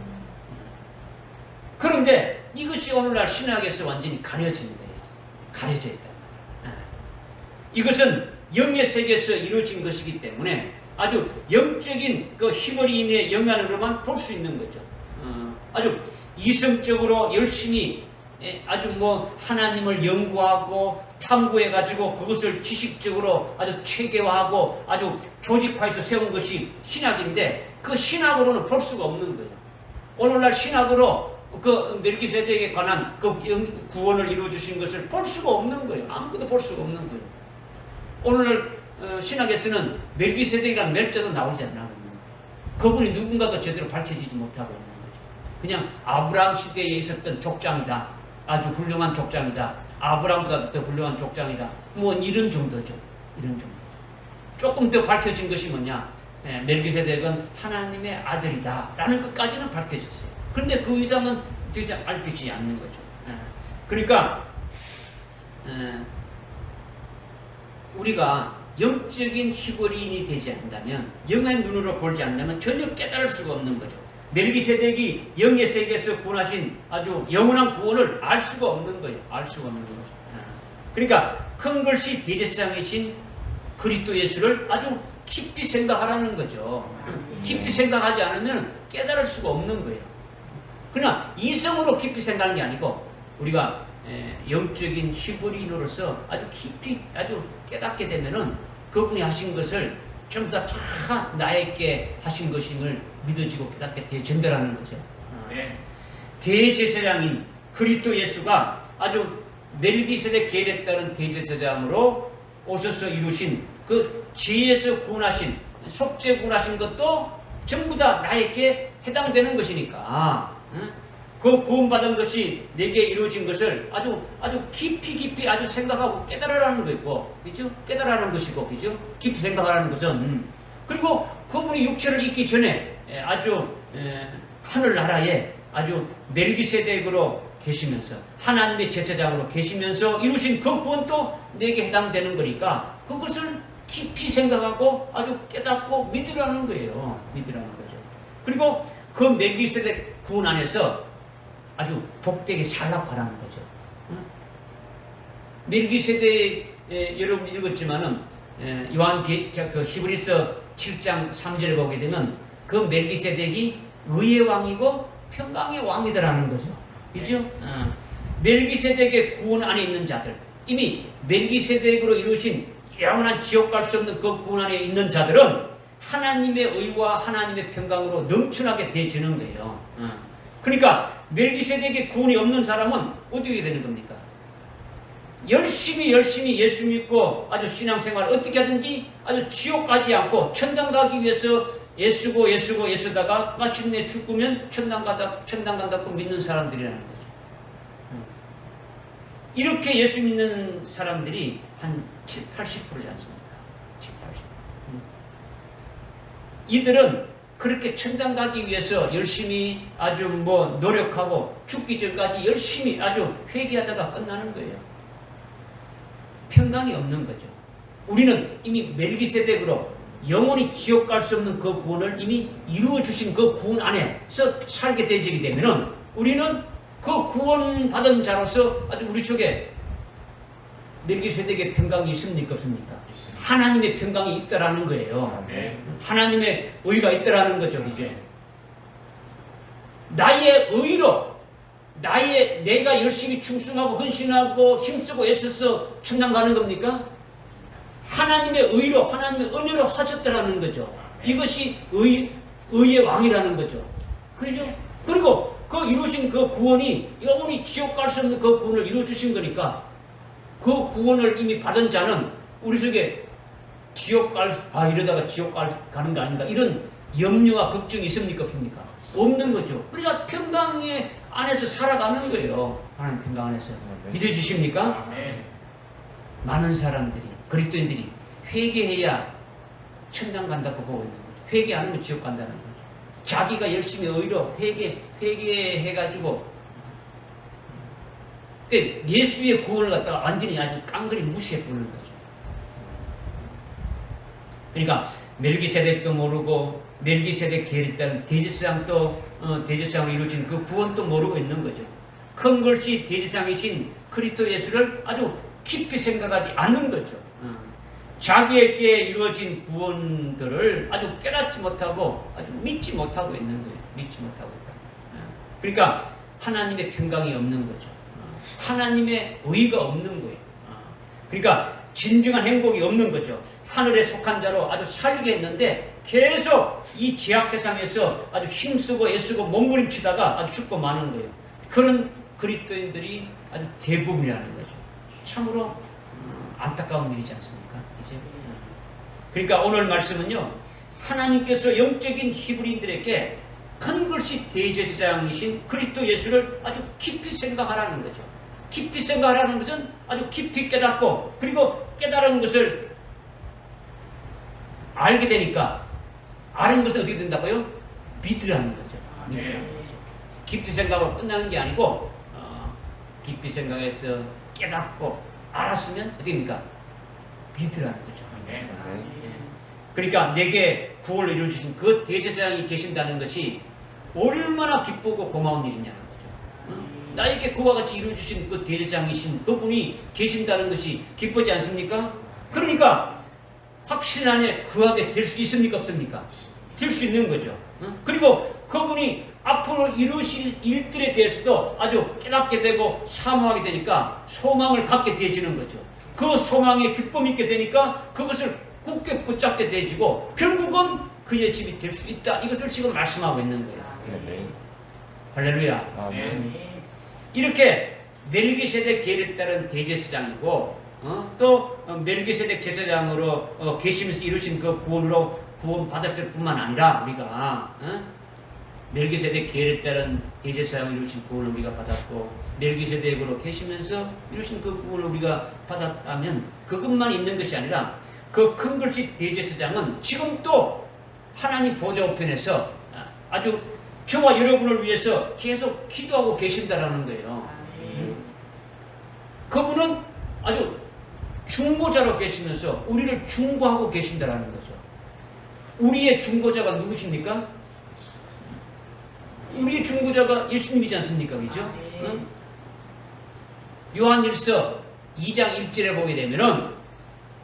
그런데 이것이 오늘날 신학에서 완전히 가려진 거예요. 가려져 있다. 이것은 영의 세계에서 이루어진 것이기 때문에 아주 영적인 그 히브리인의 영향으로만 볼 수 있는 거죠. 아주 이성적으로 열심히 아주 뭐 하나님을 연구하고 탐구해가지고 그것을 지식적으로 아주 체계화하고 아주 조직화해서 세운 것이 신학인데 그 신학으로는 볼 수가 없는 거예요. 오늘날 신학으로 그 멜기세덱에 관한 그 구원을 이루어주신 것을 볼 수가 없는 거예요. 아무것도 볼 수가 없는 거예요. 오늘날 신학에서는 멜기세덱이라는 멜자도 나오지 않는 거예요. 그분이 누군가도 제대로 밝혀지지 못하고 있는 거죠. 그냥 아브라함 시대에 있었던 족장이다. 아주 훌륭한 족장이다. 아브라함보다 더 훌륭한 족장이다. 뭐 이런 정도죠. 이런 정도죠. 조금 더 밝혀진 것이 뭐냐? 멜기세덱은 하나님의 아들이다. 라는 것까지는 밝혀졌어요. 그런데 그 이상은 더 이상 밝혀지지 않는 거죠. 그러니까 우리가 영적인 히브리인이 되지 않는다면, 영의 눈으로 보지 않는다면 전혀 깨달을 수가 없는 거죠. 멜기세덱이 영의 세계에서 구원하신 아주 영원한 구원을 알 수가 없는 거예요. 알 수가 없는 거죠. 그러니까 큰 글씨 대제사장이신 그리스도 예수를 아주 깊이 생각하라는 거죠. 깊이 생각하지 않으면 깨달을 수가 없는 거예요. 그러나 이성으로 깊이 생각하는 게 아니고 우리가 영적인 히브리인으로서 아주 깊이 아주 깨닫게 되면은 그분이 하신 것을 좀 더 나에게 하신 것임을 믿어지고 깨닫게 전달하는 거죠. 대제사장인 그리스도 예수가 아주 멜기세덱 계율에 따른 대제사장으로 오셔서 이루신 그 지혜에서 구원하신 속죄 구원하신 것도 전부 다 나에게 해당되는 것이니까 그 구원받은 것이 내게 이루어진 것을 아주 깊이 아주 생각하고 깨달으라는 거고, 그죠? 깨달으라는 것이고, 그죠? 깊이 생각하라는 것은 그리고 그분이 육체를 입기 전에 아주 하늘나라에 아주 멜기세덱으로 계시면서 하나님의 제사장으로 계시면서 이루신 그 구원도 내게 해당되는 거니까 그것을 깊이 생각하고 아주 깨닫고 믿으라는 거예요. 믿으라는 거죠. 그리고 그 멜기세덱 구원 안에서 아주 복되게 살락하라는 거죠. 멜기세덱 여러분 읽었지만은 그 히브리서 7장 3절에 보게 되면 그 멜기세덱이 의의 왕이고 평강의 왕이더라는 거죠. 그죠? 멜기세덱의 구원 안에 있는 자들, 이미 멜기세덱으로 이루신 영원한 지옥 갈 수 없는 그 구원 안에 있는 자들은 하나님의 의와 하나님의 평강으로 넘쳐나게 되어지는 거예요. 그러니까 멜기세덱의 구원이 없는 사람은 어떻게 되는 겁니까? 열심히 예수 믿고 아주 신앙생활을 어떻게 하든지 아주 지옥 가지 않고 천당 가기 위해서 애쓰다가 마침내 죽으면 천당 간다고 믿는 사람들이라는 거죠. 이렇게 예수 믿는 사람들이 한 70, 80%지 않습니까? 70, 80%. 이들은 그렇게 천당 가기 위해서 열심히 아주 노력하고 죽기 전까지 열심히 아주 회개하다가 끝나는 거예요. 평강이 없는 거죠. 우리는 이미 멜기세덱으로 영원히 지옥 갈 수 없는 그 구원을 이미 이루어 주신 그 구원 안에서 살게 되지게 되면은 우리는 그 구원 받은 자로서 아주 우리 속에 멜기세덱의 평강이 있습니까 없습니까? 하나님의 평강이 있다라는 거예요. 하나님의 의가 있다라는 거죠, 그죠? 나의 의로 내가 열심히 충성하고 헌신하고 힘쓰고 애써서 천당 가는 겁니까? 하나님의 의로 하나님의 은혜로 하셨다라는 거죠. 이것이 의의 왕이라는 거죠. 그죠? 그리고 그 이루신 그 구원이 영원히 지옥 갈 수 없는 그 구원을 이루어 주신 거니까 그 구원을 이미 받은 자는 우리 속에 이러다가 지옥 가는 거 아닌가 이런 염려와 걱정이 있습니까 없습니까? 없는 거죠. 그러니까 평강의 안에서 살아가는 거예요. 하나님 평강 안에서. 믿어지십니까? 많은 사람들이 그리스도인들이 회개해야 천당 간다고 보고 있는 거죠. 회개 안 하면 지옥 간다는 거죠. 자기가 열심히 의로 회개해가지고 예수의 구원을 갖다가 완전히 아주 깡그리 무시해버리는 거죠. 그러니까 멜기세덱도 모르고 멜기세덱 계획단 대제사장도 대제사장으로 이루어진 그 구원도 모르고 있는 거죠. 큰 것이 대제사장이신 그리스도 예수를 아주 깊이 생각하지 않는 거죠. 자기에게 이루어진 구원들을 아주 깨닫지 못하고 아주 믿지 못하고 있는 거예요. 믿지 못하고 있다. 그러니까 하나님의 평강이 없는 거죠. 하나님의 의가 없는 거예요. 그러니까 진정한 행복이 없는 거죠. 하늘에 속한 자로 아주 살게 했는데 계속 이 죄악 세상에서 아주 힘쓰고 애쓰고 몸부림치다가 아주 죽고 마는 거예요. 그런 그리스도인들이 아주 대부분이라는 거죠. 참으로 안타까운 일이지 않습니까? 이제 그러니까 오늘 말씀은요, 하나님께서 영적인 히브리인들에게 큰 글씨 대제사장이신 그리스도 예수를 아주 깊이 생각하라는 거죠. 깊이 생각하라는 것은 아주 깊이 깨닫고 그리고 깨달은 것을 알게 되니까 아는 것은 어떻게 된다고요? 믿으라는 거죠. 믿으라는 거죠. 깊이 생각하고 끝나는 게 아니고 깊이 생각해서 깨닫고 알았으면 어떻게 됩니까? 믿으라는 거죠. 그러니까 내게 구원을 이루어주신 그 대제사장이 계신다는 것이 얼마나 기쁘고 고마운 일이냐는 거죠. 나에게 그와 같이 이루어주신 그 대제사장이신 그분이 계신다는 것이 기쁘지 않습니까? 그러니까 확신 안에 거하게 될 수 있습니까 없습니까? 될 수 있는 거죠. 그리고 그분이 앞으로 이루실 일들에 대해서도 아주 깨닫게 되고 사모하게 되니까 소망을 갖게 되지는 거죠. 그 소망에 기쁨이 있게 되니까 그것을 굳게 붙잡게 되지고 결국은 그의 집이 될 수 있다. 이것을 지금 말씀하고 있는 거예요. 할렐루야. 이렇게 멜기세덱 계율에 따른 대제사장이고 또 멜기세덱 제사장으로 계시면서 이루신 그 구원으로 구원받았을 뿐만 아니라 우리가 멜기세덱 계율에 따른 대제사장을 이루신 구원을 우리가 받았고 멜기세덱으로 계시면서 이루신 그 구원을 우리가 받았다면 그것만 있는 것이 아니라 그 큰 글씨 대제사장은 지금 또 하나님 보좌 우편에서 아주 저와 여러분을 위해서 계속 기도하고 계신다라는 거예요. 그분은 아주 중보자로 계시면서 우리를 중보하고 계신다라는 거죠. 우리의 중보자가 누구십니까? 우리의 중보자가 예수님이지 않습니까? 그죠? 요한일서 2장 1절에 보게 되면은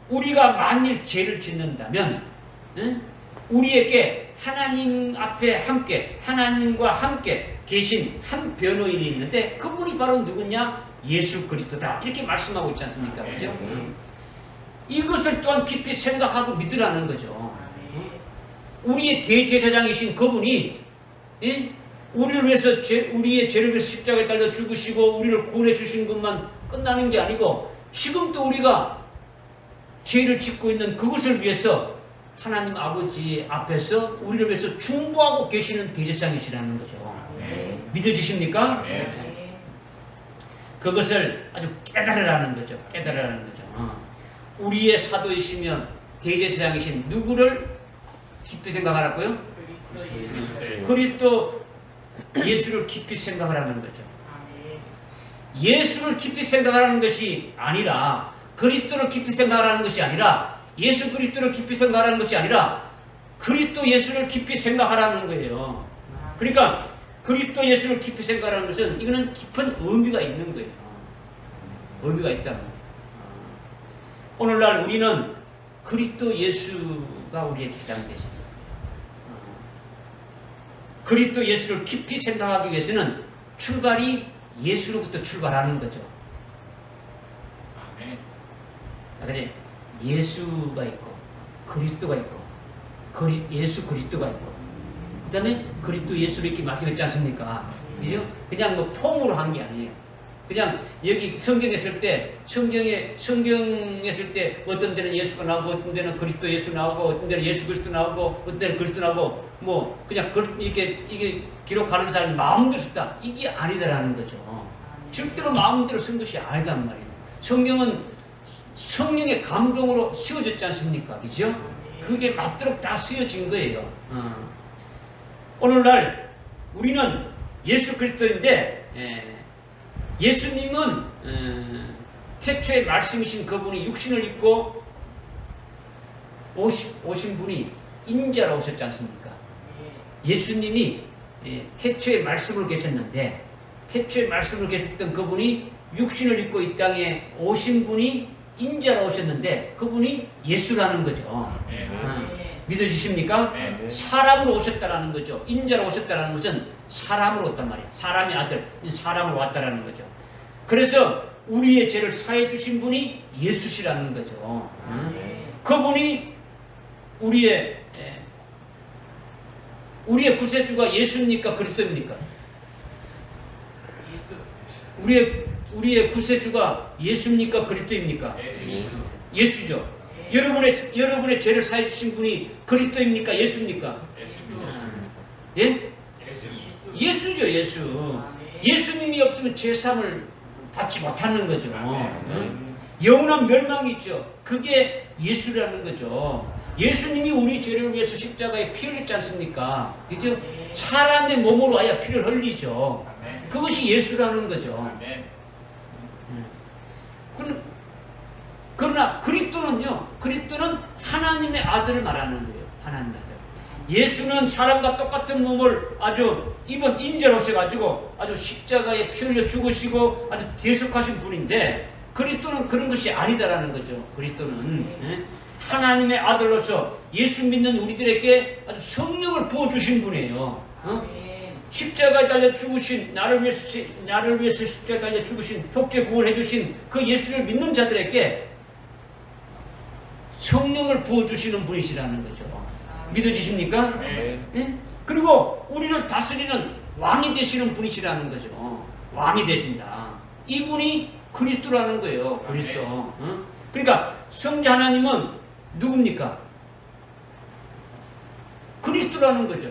우리가 만일 죄를 짓는다면 우리에게 하나님 앞에 함께 하나님과 함께 계신 한 변호인이 있는데 그분이 바로 누구냐? 예수 그리스도다. 이렇게 말씀하고 있지 않습니까? 그죠? 이것을 또한 깊이 생각하고 믿으라는 거죠. 우리의 대제사장이신 그분이 우리를 위해서 우리의 죄를 위해서 십자가에 달려 죽으시고 우리를 구원해 주신 것만 끝나는 게 아니고 지금도 우리가 죄를 짓고 있는 그것을 위해서 하나님 아버지 앞에서 우리를 위해서 중보하고 계시는 대제사장이시라는 거죠. 믿어지십니까? 그것을 아주 깨달으라는 거죠. 깨달으라는 거죠. 우리의 사도이시며 대제사장이신 누구를 깊이 생각하라고요? 그리스도 예수를 깊이 생각하라는 거죠. 예수를 깊이 생각하라는 것이 아니라 그리스도를 깊이 생각하라는 것이 아니라 예수 그리스도를 깊이 생각하라는 것이 아니라 그리스도 예수를 깊이 생각하라는 거예요. 그러니까 그리스도 예수를 깊이 생각하라는 것은 이거는 깊은 의미가 있는 거예요. 의미가 있다는 거예요. 오늘날 우리는 그리스도 예수가 우리에게 해당되죠. 그리스도 예수를 깊이 생각하기 위해서는 출발이 예수로부터 출발하는 거죠. 그래 예수가 있고 그리스도가 있고 예수 그리스도가 있고 그 다음에 그리스도 예수를 이렇게 말씀했지 않습니까? 그냥 뭐 폼으로 한 게 아니에요. 그냥 여기 성경에 쓸 때 성경에 쓸 때 어떤 데는 예수가 나오고 어떤 데는 그리스도 예수 나오고 어떤 데는 예수 그리스도 나오고 어떤 데는 그리스도 나오고 뭐 그냥 이렇게 이게 기록하는 사람이 마음대로 썼다 이게 아니다라는 거죠. 절대로 마음대로 쓴 것이 아니단 말이에요. 성경은 성령의 감동으로 쓰여졌지 않습니까? 그죠? 그게 맞도록 다 쓰여진 거예요. 오늘날 우리는 예수 그리스도인데 예수님은 태초의 말씀이신 그분이 육신을 입고 오신 분이 인자로 오셨지 않습니까? 예수님이 태초의 말씀으로 계셨는데 태초의 말씀으로 계셨던 그분이 육신을 입고 이 땅에 오신 분이 인자로 오셨는데 그분이 예수라는 거죠. 믿어지십니까? 사람으로 오셨다라는 거죠. 인자로 오셨다라는 것은 사람으로 왔단 말이에요. 사람의 아들, 사람으로 왔다라는 거죠. 그래서 우리의 죄를 사해 주신 분이 예수시라는 거죠. 그분이 우리의 구세주가 예수입니까? 그리스도입니까? 우리의 구세주가 예수입니까? 그리스도입니까? 예수죠. 여러분의 죄를 사해 주신 분이 그리스도입니까? 예수입니까? 예? 예수죠, 예수. 예수님이 없으면 죄사함을 받지 못하는 거죠. 영원한 멸망이 있죠. 그게 예수라는 거죠. 예수님이 우리 죄를 위해서 십자가에 피를 흘렸지 않습니까? 그죠? 사람의 몸으로 와야 피를 흘리죠. 그것이 예수라는 거죠. 그러나 그리스도는 하나님의 아들을 말하는 거예요. 하나님의 아들. 예수는 사람과 똑같은 몸을 아주 입은 인자로 오셔가지고 아주 십자가에 피 흘려 죽으시고 아주 대속하신 분인데 그리스도는 그런 것이 아니다라는 거죠. 그리스도는 하나님의 아들로서 예수 믿는 우리들에게 아주 성령을 부어주신 분이에요. 십자가에 달려 죽으신 나를 위해서 십자가에 달려 죽으신 속죄 구원해 주신 그 예수를 믿는 자들에게 성령을 부어주시는 분이시라는 거죠. 믿어지십니까? 네? 그리고 우리를 다스리는 왕이 되시는 분이시라는 거죠. 왕이 되신다. 이분이 그리스도라는 거예요. 그리스도. 그러니까 성자 하나님은 누굽니까? 그리스도라는 거죠.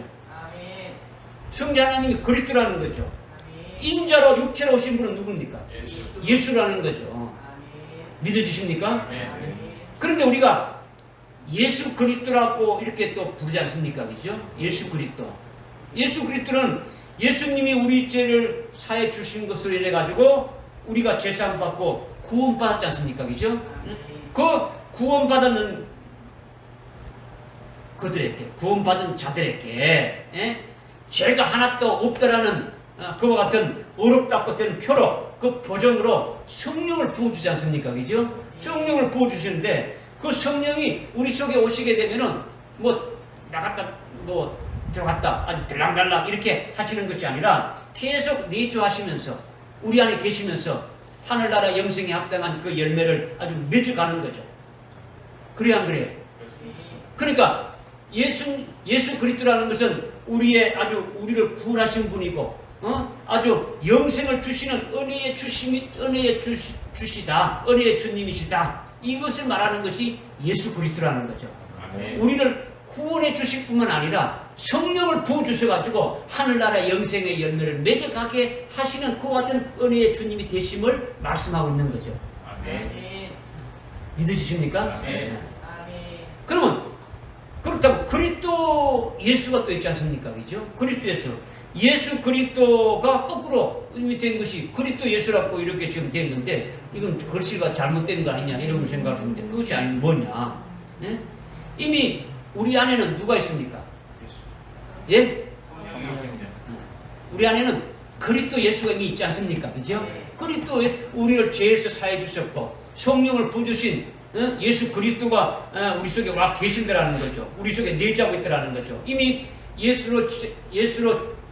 성자 하나님이 그리스도라는 거죠. 인자로 육체로 오신 분은 누굽니까? 예수라는 거죠. 믿어지십니까? 그런데 우리가 예수 그리스도라고 이렇게 또 부르지 않습니까? 그죠? 예수 그리스도. 예수 그리스도는 예수님이 우리 죄를 사해 주신 것으로 인해 가지고 우리가 죄사함 받고 구원받았지 않습니까? 그죠? 그 구원받은 그들에게, 구원받은 자들에게 죄가 하나도 없다라는 그와 같은 어렵다고 되는 표로 그 보정으로 성령을 부어주지 않습니까? 그죠? 성령을 부어주시는데 그 성령이 우리 속에 오시게 되면은 뭐 나갔다 뭐 들어갔다 아주 들락날락 이렇게 하시는 것이 아니라 계속 내주하시면서 우리 안에 계시면서 하늘나라 영생에 합당한 그 열매를 아주 맺어가는 거죠. 그래야 안 그래요? 그러니까 예수 그리스도라는 것은 우리의 아주 우리를 구원하신 분이고, 아주 영생을 주시는 은혜의 주시다, 은혜의 주님이시다. 이것을 말하는 것이 예수 그리스도라는 거죠. 우리를 구원해 주실 뿐만 아니라 성령을 부어 주셔가지고 하늘나라 영생의 열매를 맺어가게 하시는 그와 같은 은혜의 주님이 되심을 말씀하고 있는 거죠. 믿으십니까? 그러면 그렇다고 그리스도 예수가 또 있지 않습니까? 그죠? 그리스도 예수 그리스도가 거꾸로 된 것이 그리스도 예수라고 이렇게 지금 되어 있는데 이건 글씨가 잘못된 거 아니냐 이런 생각을 했는데 그것이 아니면 뭐냐? 네? 이미 우리 안에는 누가 있습니까? 예? 우리 안에는 그리스도 예수가 이미 있지 않습니까? 그죠? 그리스도 우리를 죄에서 사해 주셨고 성령을 부어주신 예수 그리스도가 우리 속에 와 계신다라는 거죠. 우리 속에 내재하고 있다라는 거죠. 이미 예수로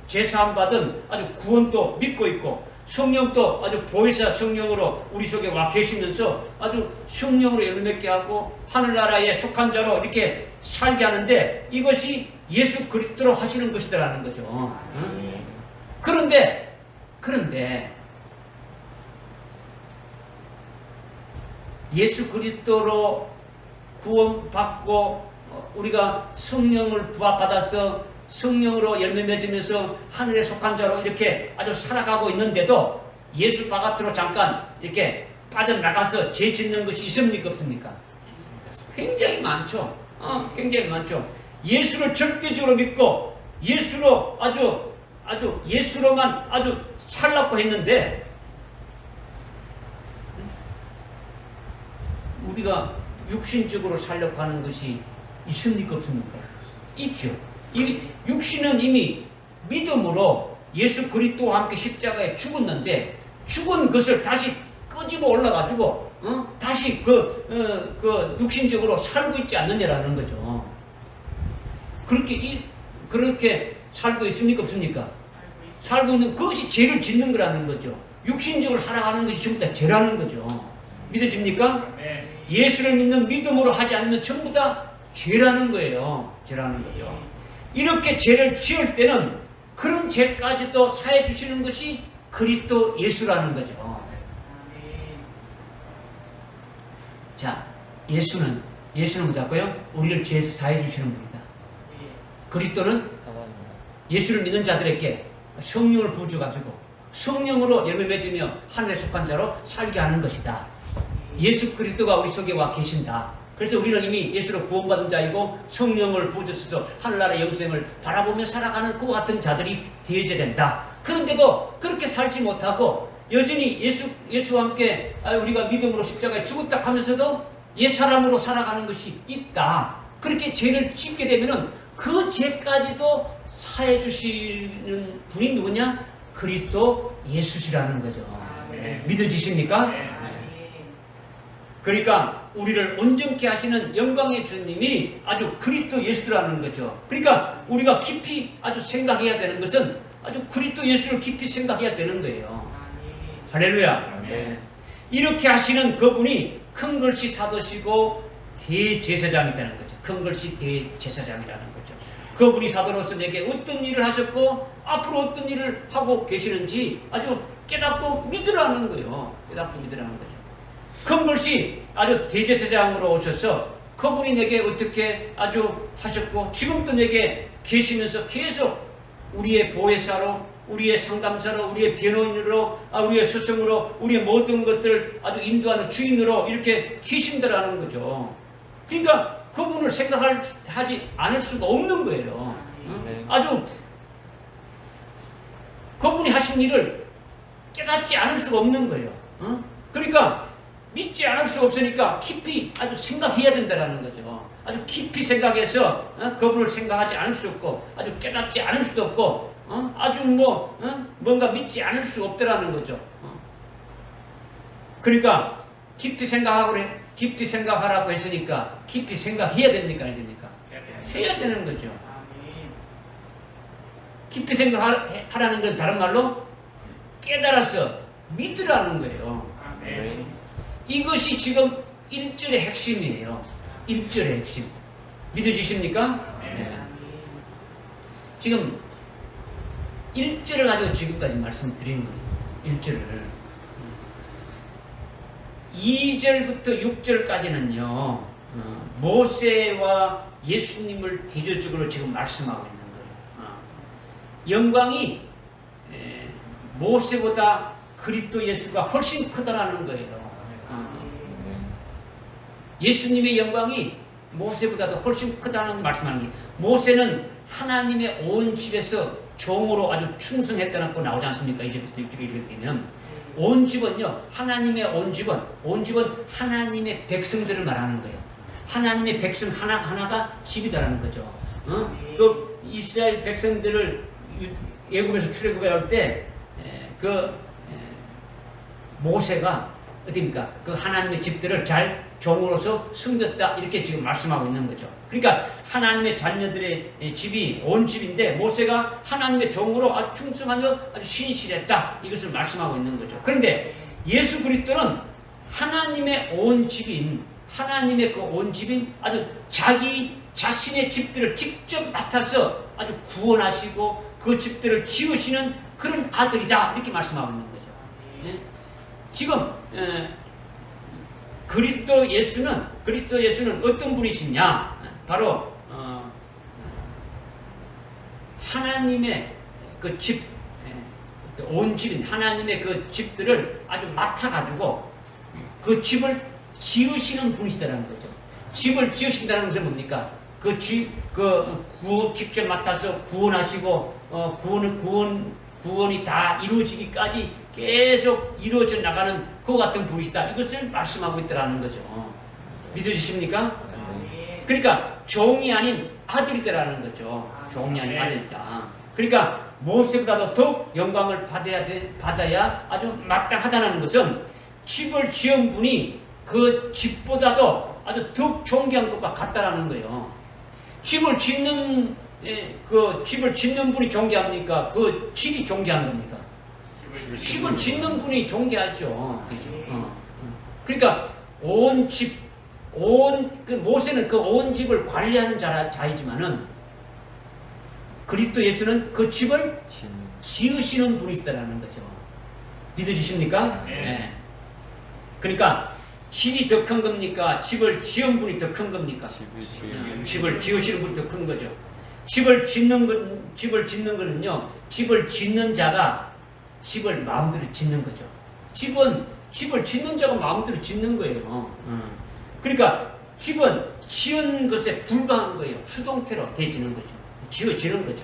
제사함 받은 아주 구원도 믿고 있고 성령도 아주 보혜사 성령으로 우리 속에 와 계시면서 아주 성령으로 열매 맺게 하고 하늘나라에 속한 자로 이렇게 살게 하는데 이것이 예수 그리스도로 하시는 것이다라는 거죠. 그런데 예수 그리스도로 구원받고 우리가 성령을 부합받아서 성령으로 열매 맺으면서 하늘에 속한 자로 이렇게 아주 살아가고 있는데도 예수 바깥으로 잠깐 이렇게 빠져나가서 죄 짓는 것이 있습니까? 없습니까? 굉장히 많죠. 굉장히 많죠. 예수를 절대적으로 믿고 예수로 아주 예수로만 아주 살라고 했는데 우리가 육신적으로 살려고 하는 것이 있습니까? 없습니까? 있죠. 이 육신은 이미 믿음으로 예수 그리스도와 함께 십자가에 죽었는데 죽은 것을 다시 끄집어 올라가지고 다시 그 육신적으로 살고 있지 않느냐라는 거죠. 그렇게 살고 있습니까? 없습니까? 살고 있는 그것이 죄를 짓는 거라는 거죠. 육신적으로 살아가는 것이 전부 다 죄라는 거죠. 믿어집니까? 네. 예수를 믿는 믿음으로 하지 않으면 전부 다 죄라는 거예요. 죄라는 거죠. 이렇게 죄를 지을 때는 그런 죄까지도 사해 주시는 것이 그리스도 예수라는 거죠. 자, 예수는 뭐라고요? 우리를 죄에서 사해 주시는 분이다. 그리스도는 예수를 믿는 자들에게 성령을 부어줘가지고 성령으로 열매 맺으며 하늘에 속한 자로 살게 하는 것이다. 예수 그리스도가 우리 속에 와 계신다. 그래서 우리는 이미 예수로 구원받은 자이고 성령을 부어줘서 하늘나라 영생을 바라보며 살아가는 그와 같은 자들이 되어야 된다. 그런데도 그렇게 살지 못하고 여전히 예수와 함께 우리가 믿음으로 십자가에 죽었다 하면서도 옛사람으로 살아가는 것이 있다. 그렇게 죄를 짓게 되면은 그 죄까지도 사해 주시는 분이 누구냐? 그리스도 예수시라는 거죠. 믿어지십니까? 그러니까 우리를 온전케 하시는 영광의 주님이 아주 그리스도 예수라는 거죠. 그러니까 우리가 깊이 아주 생각해야 되는 것은 아주 그리스도 예수를 깊이 생각해야 되는 거예요. 할렐루야. 이렇게 하시는 그분이 큰 글씨 사도시고 대제사장이라는 거죠. 큰 글씨 대제사장이라는 거죠. 그분이 사도로서 내게 어떤 일을 하셨고 앞으로 어떤 일을 하고 계시는지 아주 깨닫고 믿으라는 거예요. 깨닫고 믿으라는 거죠. 큰 글씨 아주 대제사장으로 오셔서 그분이 내게 어떻게 아주 하셨고 지금도 내게 계시면서 계속 우리의 보혜사로 우리의 상담사로 우리의 변호인으로 우리의 스승으로 우리의 모든 것들 아주 인도하는 주인으로 이렇게 계신다라는 거죠. 그러니까 그분을 생각하지 않을 수가 없는 거예요. 아주 그분이 하신 일을 깨닫지 않을 수가 없는 거예요. 그러니까 믿지 않을 수가 없으니까 깊이 아주 생각해야 된다는 거죠. 아주 깊이 생각해서 그분을 생각하지 않을 수 없고 아주 깨닫지 않을 수도 없고 아주 뭔가 믿지 않을 수 없더라는 거죠. 그러니까 깊이 생각하라고 했으니까 깊이 생각해야 됩니까? 아니 됩니까? 해야 되는 거죠. 깊이 생각하라는 건 다른 말로 깨달아서 믿으라는 거예요. 이것이 지금 1절의 핵심이에요. 1절의 핵심. 믿어지십니까? 네. 지금 1절을 가지고 지금까지 말씀드리는 거예요. 1절을. 2절부터 6절까지는요, 모세와 예수님을 대조적으로 지금 말씀하고 있는 거예요. 영광이 모세보다 그리스도 예수가 훨씬 크다라는 거예요. 예수님의 영광이 모세보다도 훨씬 크다는 말씀하는 게, 모세는 하나님의 온 집에서 종으로 아주 충성했다는 거 나오지 않습니까? 이제부터 6절에 이렇게 되면 온 집은요, 하나님의 온 집은 하나님의 백성들을 말하는 거예요. 하나님의 백성 하나가 집이다라는 거죠. 그 이스라엘 백성들을 애굽에서 출애굽할 때 모세가 어떻습니까? 그 하나님의 집들을 잘 종으로서 숨겼다, 이렇게 지금 말씀하고 있는 거죠. 그러니까 하나님의 자녀들의 집이 온 집인데 모세가 하나님의 종으로 아주 충성하며 아주 신실했다, 이것을 말씀하고 있는 거죠. 그런데 예수 그리스도는 하나님의 온 집인, 하나님의 그 온 집인 아주 자기 자신의 집들을 직접 맡아서 아주 구원하시고 그 집들을 지으시는 그런 아들이다, 이렇게 말씀하고 있는 거죠. 예? 지금 그리스도 예수는 어떤 분이시냐? 바로 하나님의 그 집, 온 집인 하나님의 그 집들을 아주 맡아가지고 그 집을 지으시는 분이시다라는 거죠. 집을 지으신다는 것은 뭡니까? 그 집, 직접 맡아서 구원하시고 구원이 다 이루어지기까지 계속 이루어져 나가는 그와 같은 분이시다, 이것을 말씀하고 있다라는 거죠. 믿어지십니까? 그러니까 종이 아닌 아들이다라는 거죠. 종이 아닌 아들이다. 그러니까 모세보다도 더욱 영광을 받아야 아주 마땅하다는 것은 집을 지은 분이 그 집보다도 아주 더욱 존귀한 것과 같다라는 거예요. 집을 짓는 분이 존귀합니까? 그 집이 존귀한 겁니까? 집을 짓는 분이 존귀하죠. 그죠? 그러니까 온 집, 모세는 그 온 집을 관리하는 자이지만은 그리스도 예수는 그 집을 지으시는 분이시다라는 거죠. 믿어지십니까? 네. 그러니까 집이 더 큰 겁니까? 집을 지은 분이 더 큰 겁니까? 집을 지으시는 분이 더 큰 거죠. 집을 짓는 거는요, 집을 짓는 자가 집을 마음대로 짓는 거죠. 집을 짓는 자가 마음대로 짓는 거예요. 그러니까 집은 지은 것에 불과한 거예요. 수동태로 되어지는 거죠. 지어지는 거죠.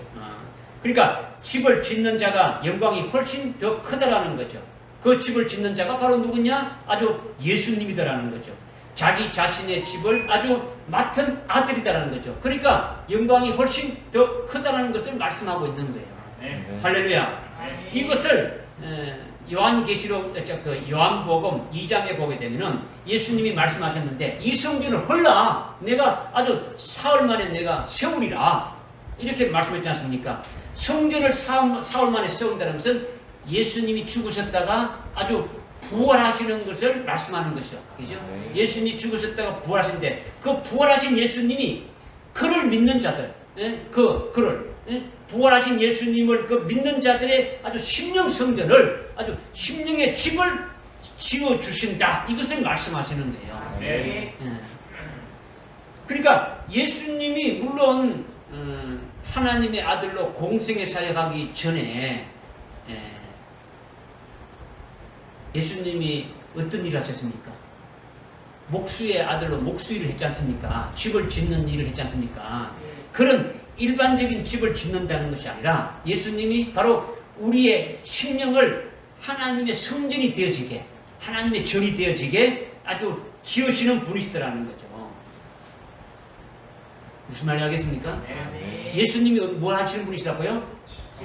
그러니까 집을 짓는 자가 영광이 훨씬 더 크다라는 거죠. 그 집을 짓는 자가 바로 누구냐? 아주 예수님이다라는 거죠. 자기 자신의 집을 아주 맡은 아들이다라는 거죠. 그러니까 영광이 훨씬 더 크다라는 것을 말씀하고 있는 거예요. 할렐루야. 이것을 요한계시록, 요한복음 2장에 보게 되면은 예수님이 말씀하셨는데, 이 성전을 헐라 내가 아주 사흘 만에 내가 세우리라, 이렇게 말씀했지 않습니까? 성전을 사흘 만에 세운다는 것은 예수님이 죽으셨다가 아주 부활하시는 것을 말씀하는 것이죠. 그죠? 예수님이 죽으셨다가 부활하신데, 그 부활하신 예수님이 그를 믿는 자들, 부활하신 예수님을 그 믿는 자들의 아주 심령 성전을, 아주 심령의 집을 지어 주신다, 이것을 말씀하시는 거예요. 그러니까 예수님이 물론 하나님의 아들로 공생에 사역하기 전에 예수님이 어떤 일을 하셨습니까? 목수의 아들로 목수일을 했지 않습니까? 집을 짓는 일을 했지 않습니까? 그런 일반적인 집을 짓는다는 것이 아니라 예수님이 바로 우리의 심령을 하나님의 성전이 되어지게, 하나님의 전이 되어지게 아주 지으시는 분이시더라는 거죠. 무슨 말이 하겠습니까? 예수님이 뭘 하시는 분이시라고요?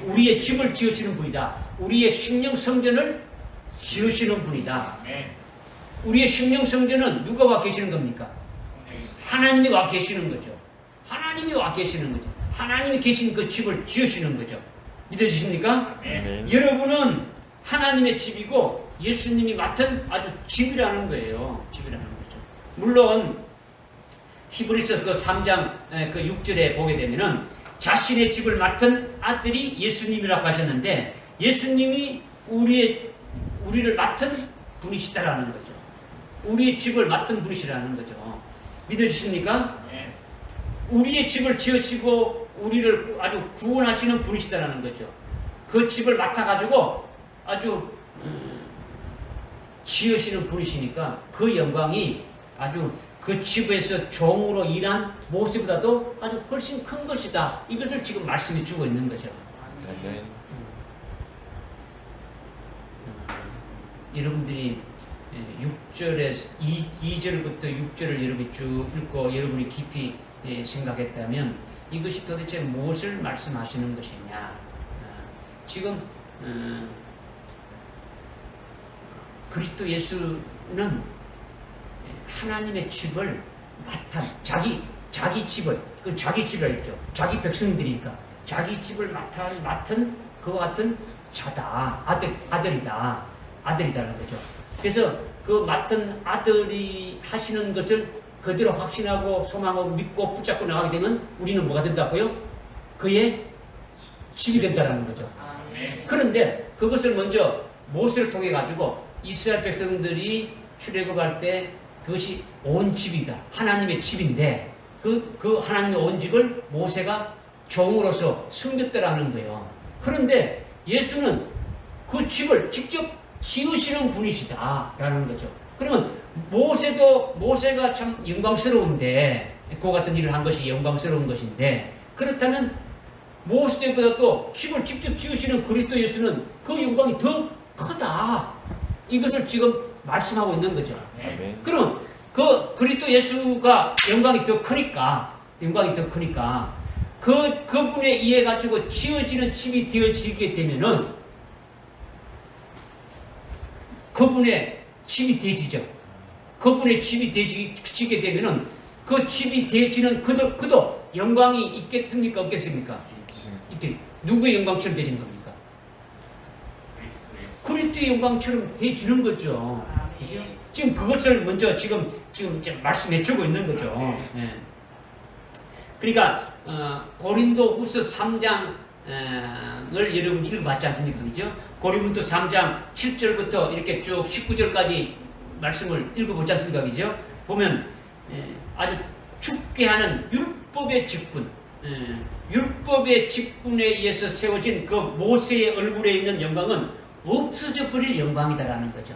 우리의 집을 지으시는 분이다. 우리의 심령 성전을 지으시는 분이다. 우리의 심령 성전은 누가 와 계시는 겁니까? 하나님이 와 계시는 거죠. 하나님이 와 계시는 거죠. 하나님이 계신 그 집을 지으시는 거죠. 믿어지십니까? 여러분은 하나님의 집이고 예수님이 맡은 아주 집이라는 거예요. 집이라는 거죠. 물론 히브리서 그 3장 그 6절에 보게 되면은 자신의 집을 맡은 아들이 예수님이라고 하셨는데 예수님이 우리를 맡은 분이시다라는 거죠. 우리의 집을 맡은 분이시라는 거죠. 믿어주십니까? 네. 우리의 집을 지으시고 우리를 아주 구원하시는 분이시다라는 거죠. 그 집을 맡아가지고 아주 지으시는 분이시니까 그 영광이 아주 그 집에서 종으로 일한 모습보다도 아주 훨씬 큰 것이다. 이것을 지금 말씀해 주고 있는 거죠. 여러분들이 6절에서 2절부터 6절을 여러분이 쭉 읽고 여러분이 깊이 생각했다면 이것이 도대체 무엇을 말씀하시는 것이냐. 지금 그리스도 예수는 하나님의 집을 맡아 자기 집을 그 자기 집이라 했죠. 자기 백성들이니까 자기 집을 맡은 그와 같은 자다. 아들이다라는 거죠. 그래서 그 맡은 아들이 하시는 것을 그대로 확신하고 소망하고 믿고 붙잡고 나가게 되면 우리는 뭐가 된다고요? 그의 집이 된다라는 거죠. 그런데 그것을 먼저 모세를 통해 가지고 이스라엘 백성들이 출애굽할 때 그것이 온 집이다. 하나님의 집인데 그 하나님의 온 집을 모세가 종으로서 숨겼다라는 거예요. 그런데 예수는 그 집을 직접 지으시는 분이시다라는 거죠. 그러면 모세가 참 영광스러운데 그 같은 일을 한 것이 영광스러운 것인데 그렇다면 모세보다 또 집을 직접 지으시는 그리스도 예수는 그 영광이 더 크다. 이것을 지금 말씀하고 있는 거죠. 그럼 그 그리스도 예수가 영광이 더 크니까 그분에 의해 가지고 지어지는 집이 되어지게 되면은 그분의 집이 되지죠. 그분의 집이 되지게 되면은 그 집이 되지는 그도 영광이 있겠습니까? 없겠습니까? 이렇게 누구의 영광처럼 되지는 겁니까? 그리스도의 영광처럼 되지는 거죠. 그죠? 지금 그것을 먼저 지금 말씀해 주고 있는 거죠. 네. 그러니까 고린도후서 3장을 여러분 읽어봤지 않습니까? 그죠? 고린도 3장 7절부터 이렇게 쭉 19절까지 말씀을 읽어보지 않습니까? 그죠? 보면 아주 죽게 하는 율법의 직분, 율법의 직분에 의해서 세워진 그 모세의 얼굴에 있는 영광은 없어져 버릴 영광이다라는 거죠.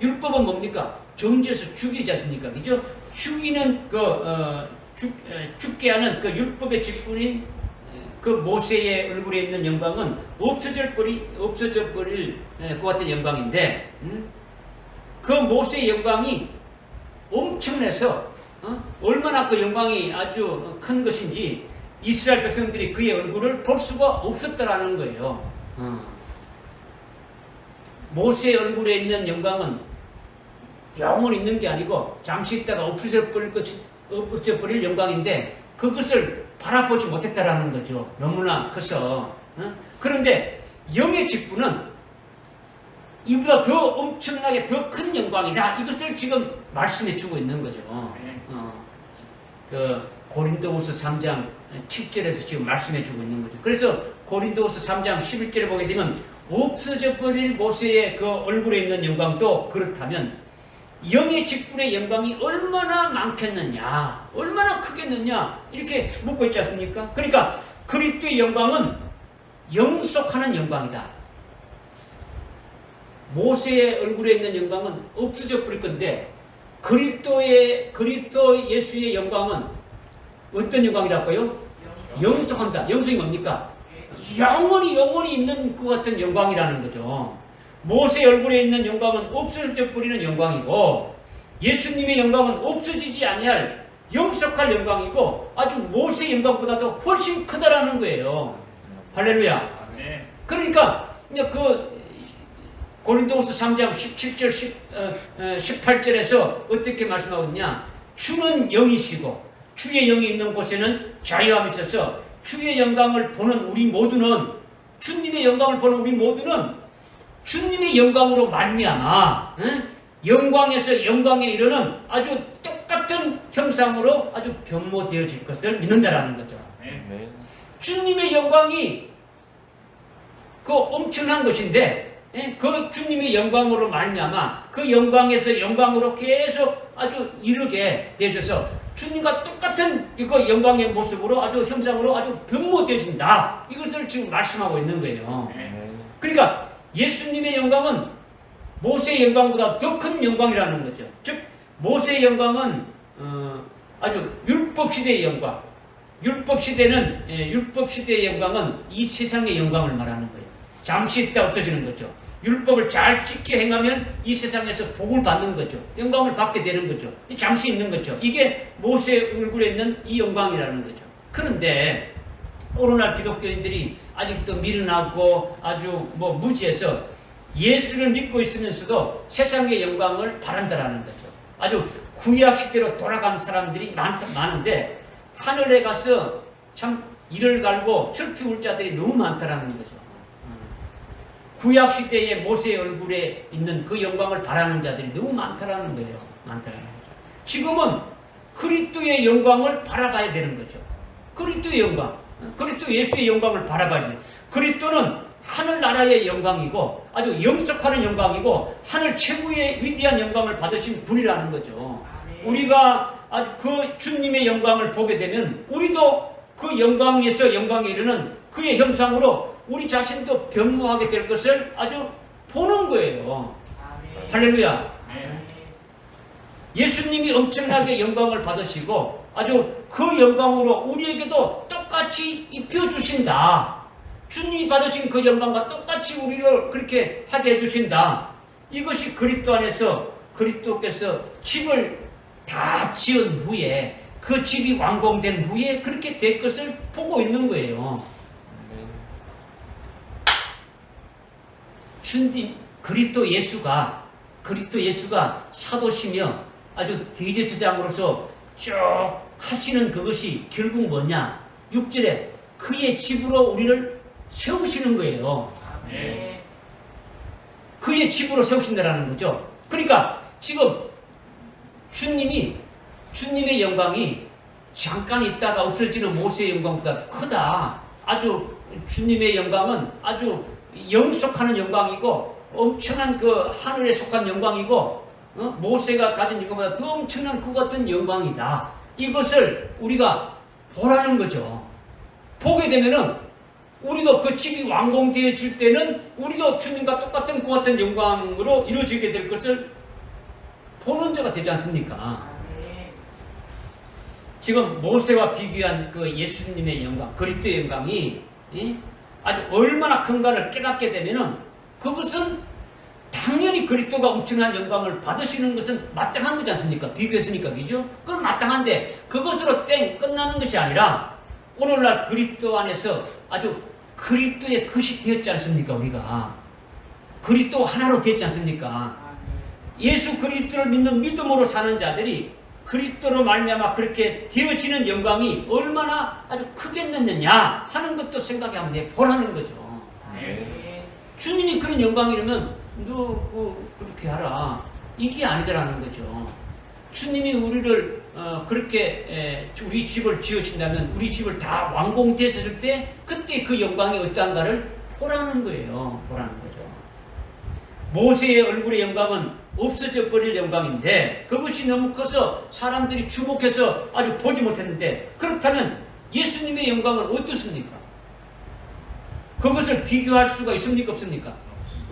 율법은 뭡니까? 정죄해서 죽이지 않습니까? 그죠? 죽이는 죽게 하는 그 율법의 직분인 그 모세의 얼굴에 있는 영광은 없어져 버릴 그 같은 영광인데, 그 모세의 영광이 엄청나서 얼마나 그 영광이 아주 큰 것인지 이스라엘 백성들이 그의 얼굴을 볼 수가 없었다라는 거예요. 모세의 얼굴에 있는 영광은 영원히 있는 게 아니고 잠시 있다가 없어져 버릴 영광인데 그것을 바라보지 못했다라는 거죠. 너무나 커서. 그런데 영의 직분은 이보다 더 엄청나게 더 큰 영광이다. 이것을 지금 말씀해 주고 있는 거죠. 그 고린도후서 3장 7절에서 지금 말씀해 주고 있는 거죠. 그래서 고린도후서 3장 11절에 보게 되면 없어져 버릴 모세의 그 얼굴에 있는 영광도 그렇다면 영의 직분의 영광이 얼마나 많겠느냐, 얼마나 크겠느냐 이렇게 묻고 있지 않습니까? 그러니까 그리스도의 영광은 영속하는 영광이다. 모세의 얼굴에 있는 영광은 없어져 버릴 건데 그리스도 예수의 영광은 어떤 영광이라고요? 영속한다. 영속이 뭡니까? 영원히 있는 그 같은 영광이라는 거죠. 모세의 얼굴에 있는 영광은 없어져 버리는 영광이고 예수님의 영광은 없어지지 아니할 영속할 영광이고 아주 모세의 영광보다도 훨씬 크다라는 거예요. 할렐루야. 그러니까 그 고린도후서 3장 17절 18절에서 어떻게 말씀하고 있냐? 주는 영이시고 주의 영이 있는 곳에는 자유함이 있어서 주의 영광을 보는 우리 모두는 주님의 영광을 보는 우리 모두는 주님의 영광으로 말미암아 영광에서 영광에 이르는 아주 똑같은 형상으로 아주 변모되어질 것을 믿는다라는 거죠. 주님의 영광이 그 엄청난 것인데, 그 주님의 영광으로 말미암아 그 영광에서 영광으로 계속 아주 이르게 되어서 주님과 똑같은 그 영광의 모습으로 아주 형상으로 아주 변모되어진다. 이것을 지금 말씀하고 있는 거예요. 그러니까 예수님의 영광은 모세의 영광보다 더 큰 영광이라는 거죠. 즉 모세의 영광은 아주 율법 시대의 영광. 율법 시대의 영광은 이 세상의 영광을 말하는 거예요. 잠시 있다 없어지는 거죠. 율법을 잘 지켜 행하면 이 세상에서 복을 받는 거죠. 영광을 받게 되는 거죠. 잠시 있는 거죠. 이게 모세의 얼굴에 있는 이 영광이라는 거죠. 그런데 오늘날 기독교인들이 아직도 미련하고 아주 무지해서 예수를 믿고 있으면서도 세상의 영광을 바란다라는 거죠. 아주 구약 시대로 돌아간 사람들이 많은데 하늘에 가서 참 이를 갈고 슬피 울 자들이 너무 많다라는 거죠. 구약 시대의 모세의 얼굴에 있는 그 영광을 바라는 자들이 너무 많다라는 거예요. 많다라는 거죠. 지금은 그리스도의 영광을 바라봐야 되는 거죠. 그리스도의 영광, 그리스도 예수의 영광을 바라봐야 돼요. 그리스도는 하늘나라의 영광이고 아주 영적하는 영광이고 하늘 최고의 위대한 영광을 받으신 분이라는 거죠. 우리가 아주 그 주님의 영광을 보게 되면 우리도 그 영광에서 영광에 이르는 그의 형상으로 우리 자신도 변모하게 될 것을 아주 보는 거예요. 할렐루야. 예수님이 엄청나게 영광을 받으시고 아주 그 영광으로 우리에게도 똑같이 입혀주신다. 주님이 받으신 그 영광과 똑같이 우리를 그렇게 하게 해주신다. 이것이 그리스도 안에서 그리스도께서 집을 다 지은 후에 그 집이 완공된 후에 그렇게 될 것을 보고 있는 거예요. 주님 그리스도 예수가 사도시며 아주 대제사장으로서 쭉 하시는 그것이 결국 뭐냐? 6절에 그의 집으로 우리를 세우시는 거예요. 그의 집으로 세우신다라는 거죠. 그러니까 지금 주님의 영광이 잠깐 있다가 없어지는 모세의 영광보다 크다. 아주 주님의 영광은 아주 영속하는 영광이고 엄청난 그 하늘에 속한 영광이고 모세가 가진 영광보다 더 엄청난 그 같은 영광이다. 이것을 우리가 보라는 거죠. 보게 되면은 우리도 그 집이 완공되어질 때는 우리도 주님과 똑같은 그 같은 영광으로 이루어지게 될 것을 보는 자가 되지 않습니까? 지금 모세와 비교한 그 예수님의 영광, 그리스도의 영광이 아주 얼마나 큰가를 깨닫게 되면은 그것은 당연히 그리스도가 엄청난 영광을 받으시는 것은 마땅한 거지 않습니까? 비교했으니까, 그죠? 그건 마땅한데 그것으로 끝나는 것이 아니라 오늘날 그리스도 안에서 아주 그리스도의 것이 되었지 않습니까? 우리가 그리스도 하나로 되었지 않습니까? 예수 그리스도를 믿는 믿음으로 사는 자들이 그리스도로 말미암아 그렇게 되어지는 영광이 얼마나 아주 크겠느냐 하는 것도 생각해 한번 보라는 거죠. 주님이 그런 영광이라면 너 그렇게 하라. 이게 아니더라는 거죠. 주님이 우리를 그렇게 우리 집을 지으신다면 우리 집을 다 완공되었을 때 그때 그 영광이 어떠한가를 보라는 거예요. 보라는 거죠. 모세의 얼굴의 영광은 없어져 버릴 영광인데 그것이 너무 커서 사람들이 주목해서 아주 보지 못했는데 그렇다면 예수님의 영광은 어떻습니까? 그것을 비교할 수가 있습니까? 없습니까?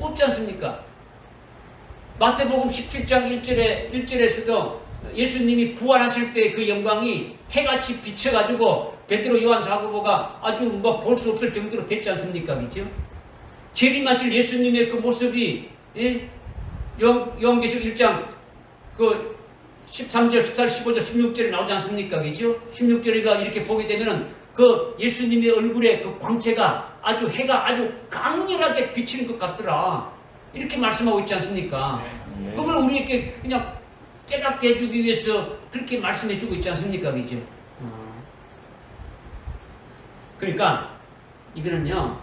없지 않습니까? 마태복음 17장 1절에서도 예수님이 부활하실 때 그 영광이 해같이 비쳐가지고 베드로, 요한, 사도가 아주 볼 수 없을 정도로 됐지 않습니까? 그죠? 재림하실 예수님의 그 모습이 요한계시록 1장 그 13절, 14절, 15절, 16절에 나오지 않습니까? 그죠? 16절에가 이렇게 보게 되면은 그 예수님의 얼굴에 그 광채가 아주 해가 아주 강렬하게 비치는 것 같더라. 이렇게 말씀하고 있지 않습니까? 그걸 우리에게 그냥 깨닫게 해주기 위해서 그렇게 말씀해주고 있지 않습니까? 그죠? 그러니까 이거는요,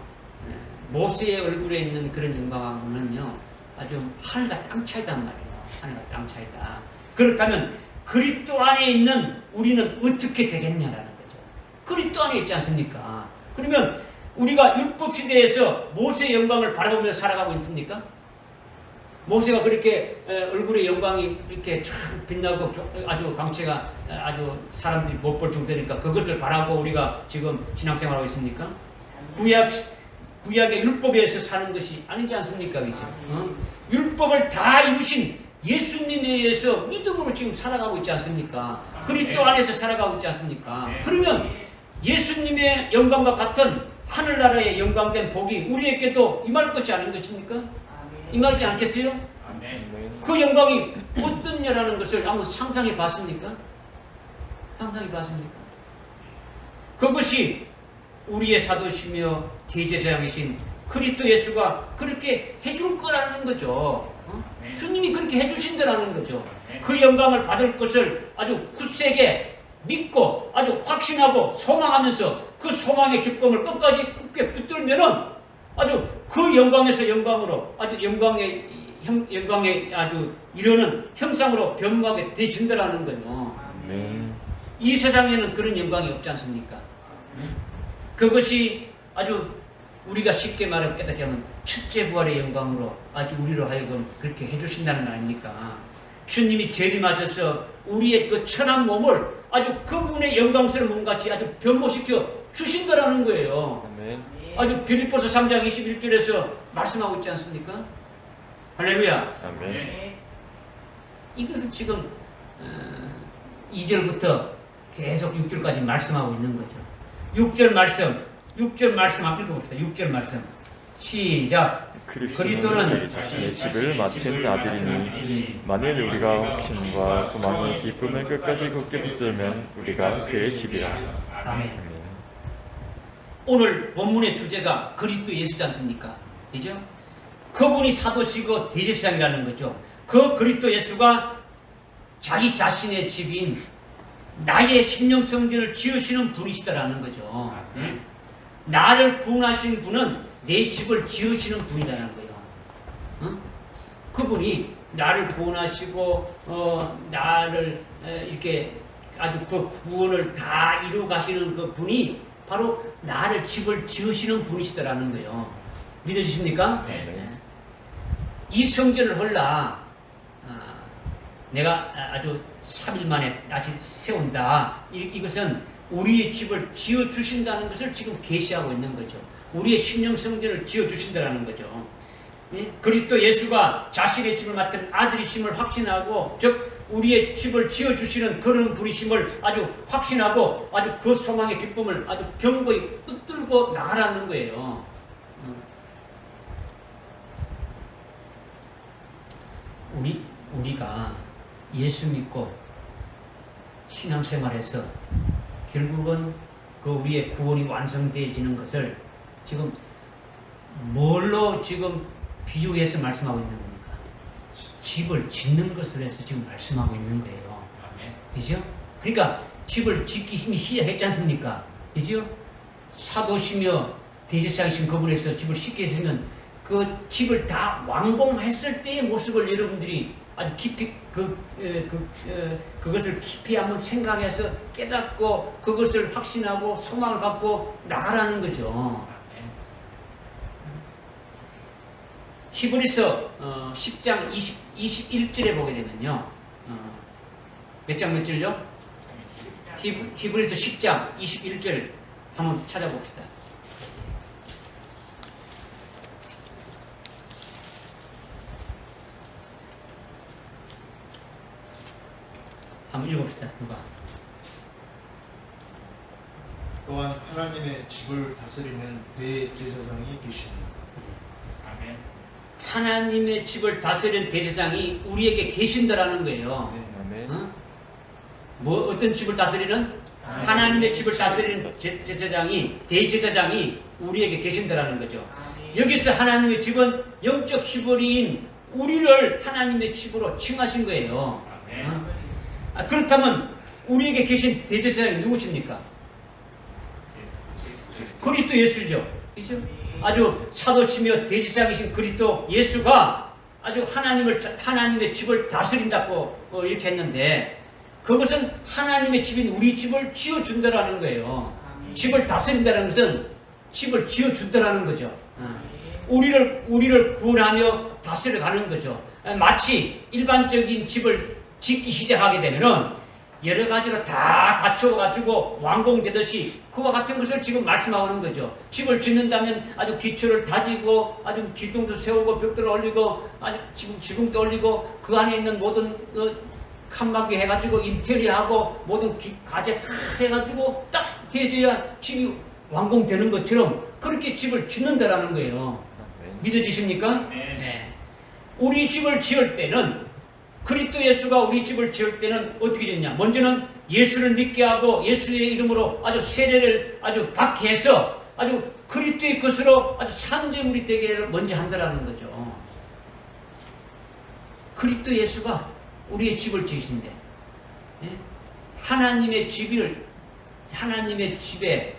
모세의 얼굴에 있는 그런 영광하고는요, 아주 하늘과 땅 차이단 말이에요. 하늘과 땅 차이다. 그렇다면 그리스도 안에 있는 우리는 어떻게 되겠냐라는 거죠. 그리스도 안에 있지 않습니까? 그러면 우리가 율법 시대에서 모세의 영광을 바라보면서 살아가고 있습니까? 모세가 그렇게 얼굴의 영광이 이렇게 참 빛나고 아주 광채가 아주 사람들이 못 볼 정도니까 그것을 바라고 우리가 지금 신앙생활하고 있습니까? 구약의 율법에서 사는 것이 아니지 않습니까? 그죠? 율법을 다 이루신 예수님에 의해서 믿음으로 지금 살아가고 있지 않습니까? 그리스도 안에서 살아가고 있지 않습니까? 그러면 예수님의 영광과 같은 하늘나라의 영광된 복이 우리에게도 임할 것이 아닌 것입니까? 임하지 않겠어요? 그 영광이 어떠냐라는 것을 한번 상상해 봤습니까? 상상해 봤습니까? 그것이 우리의 사도시며 대제사장이신 그리스도 예수가 그렇게 해줄 거라는 거죠. 주님이 그렇게 해주신다라는 거죠. 그 영광을 받을 것을 아주 굳세게 믿고 아주 확신하고 소망하면서 그 소망의 기쁨을 끝까지 굳게 붙들면은 아주 그 영광에서 영광으로 아주 영광에 아주 이르는 형상으로 변모하게 되신다라는 거예요. 이 세상에는 그런 영광이 없지 않습니까? 그것이 아주 우리가 쉽게 말해 깨닫게 하면 첫째 부활의 영광으로 아주 우리로 하여금 그렇게 해주신다는 거 아닙니까? 주님이 재림하셔서 우리의 그 천한 몸을 아주 그분의 영광스러운 몸같이 아주 변모시켜 주신다라는 거예요. 아멘. 아주 빌립보서 3장 21절에서 말씀하고 있지 않습니까? 할렐루야. 아멘. 이것을 지금 2절부터 계속 6절까지 말씀하고 있는 거죠. 6절 말씀 한번 읽어봅시다. 6절 말씀 시작. 그리스도는 자신의 집을 맡은 아들이니 만일 우리가 확신과 소망의 기쁨을 끝까지 굳게 붙들면 우리가 그의 집이라. 아멘. 오늘 본문의 주제가 그리스도 예수지 않습니까? 그죠? 그분이 사도시고 대제사장이라는 거죠. 그 그리스도 예수가 자기 자신의 집인 나의 심령 성전을 지으시는 분이시다라는 거죠. 나를 구원하신 분은 내 집을 지으시는 분이라는 거예요. 그분이 나를 구원하시고 나를 이렇게 아주 그 구원을 다 이루 가시는 그 분이 바로 나를 집을 지으시는 분이시다라는 거예요. 믿어주십니까? 네. 이 성전을 헐라 내가 아주 3일 만에 다시 세운다. 이것은 우리의 집을 지어주신다는 것을 지금 계시하고 있는 거죠. 우리의 심령 성전을 지어주신다는 거죠. 예? 그리스도 예수가 자신의 집을 맡은 아들이심을 확신하고 즉 우리의 집을 지어주시는 그런 분이심을 아주 확신하고 아주 그 소망의 기쁨을 아주 견고히 붙들고 나가라는 거예요. 우리가 예수 믿고 신앙생활에서 결국은 그 우리의 구원이 완성되어지는 것을 지금 뭘로 지금 비유해서 말씀하고 있는 겁니까? 집을 짓는 것을 해서 지금 말씀하고 있는 거예요. 그죠? 그러니까 집을 짓기 힘이 시작했지 않습니까? 그죠? 사도시며 대제사장이신 그분에서 집을 짓게 했으면 그 집을 다 완공했을 때의 모습을 여러분들이 아주 깊이 그것을 깊이 한번 생각해서 깨닫고 그것을 확신하고 소망을 갖고 나가라는 거죠. 히브리서 10장 21절에 보게 되면요. 몇 장 몇 절요? 히브리서 10장 21절 한번 찾아봅시다. 한번 읽읍시다. 누가? 또한 하나님의 집을 다스리는 대제사장이 계시니. 아멘. 하나님의 집을 다스리는 대제사장이 우리에게 계신다라는 거예요. 네. 아멘. 뭐 어떤 집을 다스리는? 하나님의 집을 다스리는 제사장이 대제사장이 우리에게 계신다라는 거죠. 여기서 하나님의 집은 영적 히브리인 우리를 하나님의 집으로 칭하신 거예요. 그렇다면 우리에게 계신 대제사장이 누구십니까? 그리스도 예수죠. 그죠? 아주 사도시며 대제사장이신 그리스도 예수가 아주 하나님의 집을 다스린다고 이렇게 했는데 그것은 하나님의 집인 우리 집을 지어준다라는 거예요. 집을 다스린다는 것은 집을 지어준다라는 거죠. 우리를 구원하며 다스려가는 거죠. 마치 일반적인 집을 짓기 시작하게 되면은 여러 가지로 다 갖춰가지고 완공되듯이 그와 같은 것을 지금 말씀하는 거죠. 집을 짓는다면 아주 기초를 다지고 아주 기둥도 세우고 벽돌을 올리고 아주 지붕도 올리고 그 안에 있는 모든 칸막이 해가지고 인테리어하고 모든 가재 다 해가지고 딱 되어져야 집이 완공되는 것처럼 그렇게 집을 짓는다라는 거예요. 믿어지십니까? 네. 우리 집을 지을 때는 그리스도 예수가 우리 집을 지을 때는 어떻게 짓냐? 먼저는 예수를 믿게 하고 예수의 이름으로 아주 세례를 아주 받게 해서 아주 그리스도의 것으로 아주 산재물이 되기를 먼저 한다라는 거죠. 그리스도 예수가 우리의 집을 지으신데 하나님의 집에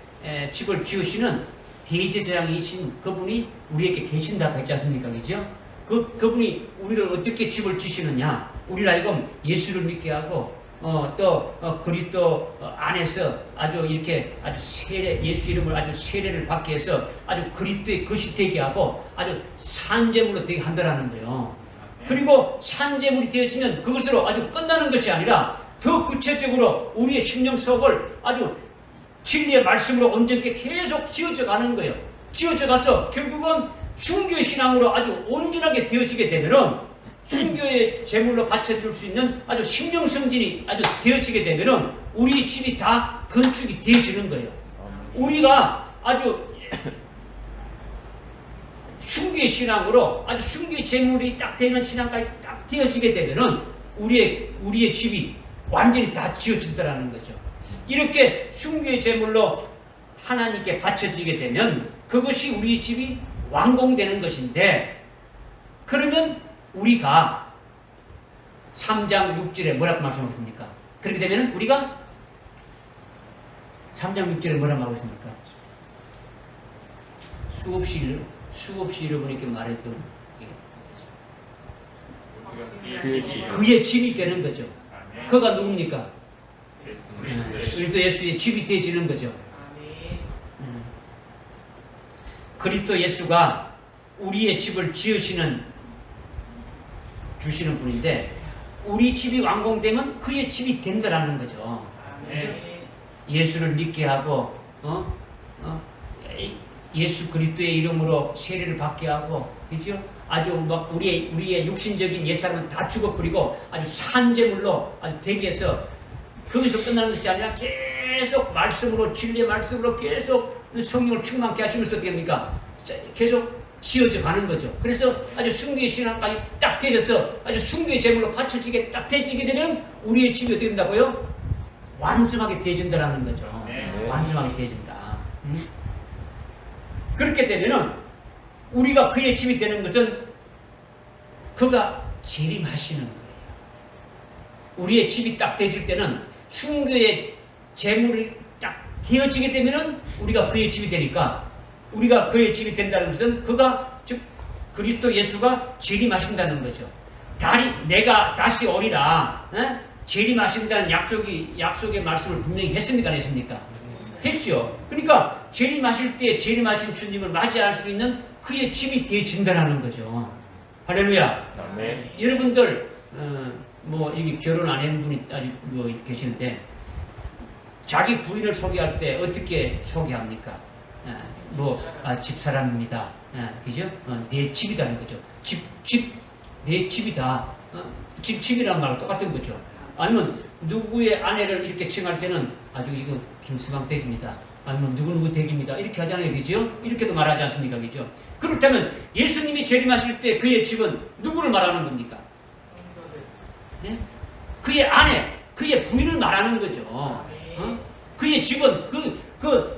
집을 지으시는 대제사장이신 그분이 우리에게 계신다고 했지 않습니까? 그죠? 그분이 우리를 어떻게 집을 지시느냐? 우리를 하여금 예수를 믿게 하고 그리스도 안에서 아주 이렇게 아주 예수 이름을 아주 세례를 받게 해서 아주 그리스도의 것이 되게 하고 아주 산재물로 되게 한다라는 거예요. 그리고 산재물이 되어지면 그것으로 아주 끝나는 것이 아니라 더 구체적으로 우리의 심령 속을 아주 진리의 말씀으로 온전케 계속 지어져 가는 거예요. 지어져 가서 결국은 순교의 신앙으로 아주 온전하게 되어지게 되면은 순교의 제물로 바쳐줄 수 있는 아주 심령 성진이 아주 되어지게 되면은 우리 집이 다 건축이 되어지는 거예요. 우리가 아주 순교의 신앙으로 아주 순교의 제물이 딱 되는 신앙까지 딱 되어지게 되면은 우리의 집이 완전히 다 지어진다라는 거죠. 이렇게 순교의 제물로 하나님께 바쳐지게 되면 그것이 우리 집이 완공되는 것인데, 그러면 우리가 3장 6절에 뭐라고 말씀하십니까? 그렇게 되면 우리가 3장 6절에 뭐라고 말씀하십니까? 수없이 여러분에게 말했던 그의 집이 되는 거죠. 그가 누굽니까? 그리스도 예수의 집이 되어지는 거죠. 그리스도 예수가 우리의 집을 지으시는 주시는 분인데 우리 집이 완공되면 그의 집이 된다라는 거죠. 예수를 믿게 하고 예수 그리스도의 이름으로 세례를 받게 하고, 그죠? 아주 막 우리의 육신적인 옛사람은 다 죽어버리고 아주 산재물로 아주 되게 해서 거기서 끝나는 것이 아니라 계속 말씀으로, 진리의 말씀으로 계속 성령을 충만케 하시면서 어떻게 됩니까? 계속 지어져 가는 거죠. 그래서 아주 순교의 신앙까지 딱 되어서 아주 순교의 제물로 바쳐지게 딱 되어지게 되면 우리의 집이 어떻게 된다고요? 완성하게 되어진다라는 거죠. 완성하게 되어진다. 그렇게 되면은 우리가 그의 집이 되는 것은 그가 재림하시는 거예요. 우리의 집이 딱 되어질 때는 순교의 제물이 딱 되어지게 되면은 우리가 그의 집이 되니까, 우리가 그의 집이 된다는 것은 그가, 즉 그리스도 예수가 재림하신다는 거죠. 내가 다시 오리라, 재림하신다는 약속의 말씀을 분명히 했습니까? 안 했습니까? 했죠. 그러니까 재림하실 때 재림하신 주님을 맞이할 수 있는 그의 집이 되어진다는 거죠. 할렐루야. 네. 여러분들 이게 결혼 안 한 분이 아직 계시는데 자기 부인을 소개할 때 어떻게 소개합니까? 집사람입니다. 그죠? 내 집이다는 거죠. 내 집이다. 집이라는 말과 똑같은 거죠. 아니면 누구의 아내를 이렇게 칭할 때는 아주 이거 김수방 댁입니다. 아니면 누구누구 댁입니다. 이렇게 하잖아요. 그죠? 이렇게도 말하지 않습니까? 그죠? 그렇다면 예수님이 재림하실 때 그의 집은 누구를 말하는 겁니까? 네? 그의 아내, 그의 부인을 말하는 거죠. 그의 집은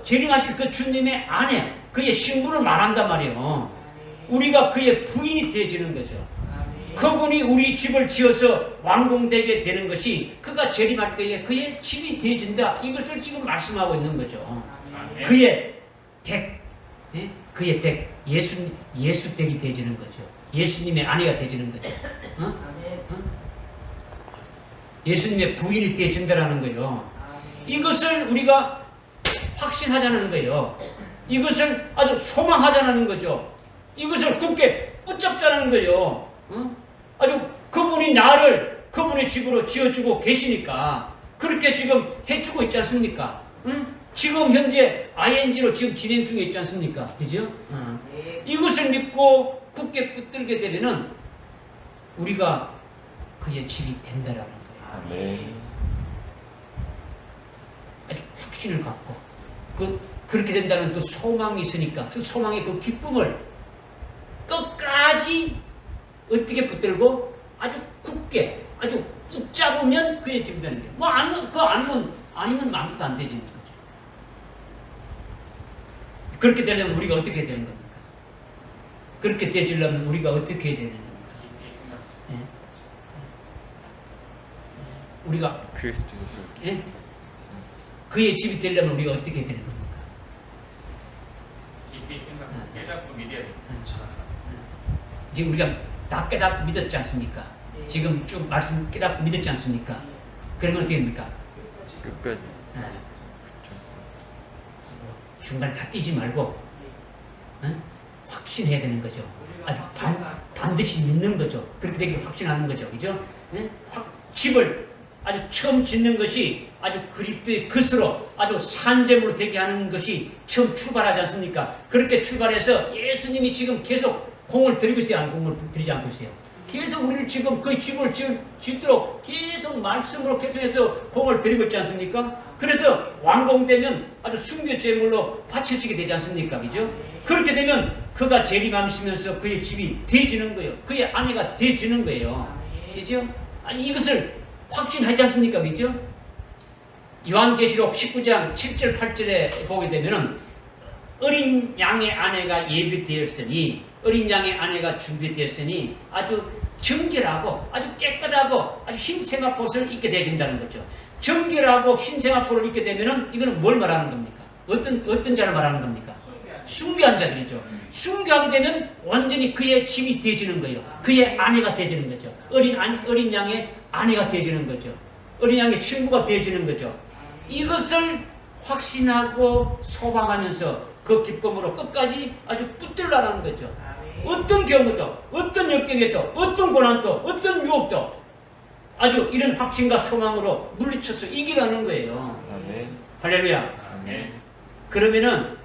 재림하실 그 주님의 아내, 그의 신부를 말한단 말이에요. 우리가 그의 부인이 되어지는 거죠. 그분이 우리 집을 지어서 완공되게 되는 것이 그가 재림할 때에 그의 집이 되어진다. 이것을 지금 말씀하고 있는 거죠. 그의 댁, 그의 댁, 예수 댁이 되어지는 거죠. 예수님의 아내가 되어지는 거죠. 예수님의 부인이 되어진다라는 거예요. 이것을 우리가 확신하자는 거예요. 이것을 아주 소망하자는 거죠. 이것을 굳게 붙잡자는 거예요. 아주 그분이 나를 그분의 집으로 지어주고 계시니까 그렇게 지금 해주고 있지 않습니까? 지금 현재 ING로 지금 진행 중에 있지 않습니까? 그죠? 이것을 믿고 굳게 붙들게 되면은 우리가 그의 집이 된다라는 거예요. 아멘. 아주 확신을 갖고 그렇게 된다는 그 소망이 있으니까 그 소망의 그 기쁨을 끝까지 어떻게 붙들고 아주 굳게 아주 붙잡으면 그의 집이 되는 거예요. 뭐 아니면 아무것도 안 되지는 거죠. 그렇게 되려면 우리가 어떻게 되는 겁니까? 그렇게 되려면 우리가 어떻게 해야 되는 겁니까? 예? 우리가 예? 그의 집이 되려면 우리가 어떻게 되는 겁니까? 깊이 생각하고 깨닫고 믿어야 돼. 지금 우리가 다 깨닫고 믿었지 않습니까? 지금 쭉 말씀 깨닫고 믿었지 않습니까? 그러면 어떻게 됩니까? 끝까지. 중간에 다 뛰지 말고 확신해야 되는 거죠. 아주 반드시 믿는 거죠. 그렇게 되기를 확신하는 거죠. 그죠? 집을 아주 처음 짓는 것이 아주 그리스도의 것으로 아주 산재물로 되게 하는 것이 처음 출발하지 않습니까? 그렇게 출발해서 예수님이 지금 계속 공을 들이고 있어요? 안 공을 들이지 않고 있어요? 계속 우리를 지금 그 집을 짓도록 계속 말씀으로 계속해서 공을 들이고 있지 않습니까? 그래서 완공되면 아주 순교 제물로 바쳐지게 되지 않습니까? 그죠? 그렇게 되면 그가 재림하시면서 그의 집이 되어지는 거예요. 그의 아내가 되어지는 거예요. 그죠? 아니 이것을 확신하지 않습니까? 그죠? 요한계시록 19장 7절 8절에 보게 되면은 어린 양의 아내가 예비되었으니 어린 양의 아내가 준비되었으니 아주 정결하고 아주 깨끗하고 아주 흰 세마포를 입게 되어진다는 거죠. 정결하고 흰 세마포를 입게 되면은 이거는 뭘 말하는 겁니까? 어떤 자를 말하는 겁니까? 숭배한 자들이죠. 숭배하게 되면 완전히 그의 집이 되어지는 거예요. 그의 아내가 되어지는 거죠. 어린 양의 아내가 되어지는 거죠. 어린 양의 친구가 되어지는 거죠. 이것을 확신하고 소망하면서 그 기쁨으로 끝까지 아주 붙들라는 거죠. 어떤 경우도, 어떤 역경에도, 어떤 고난도, 어떤 유혹도 아주 이런 확신과 소망으로 물리쳐서 이기라는 거예요. 아멘. 할렐루야. 아멘. 그러면은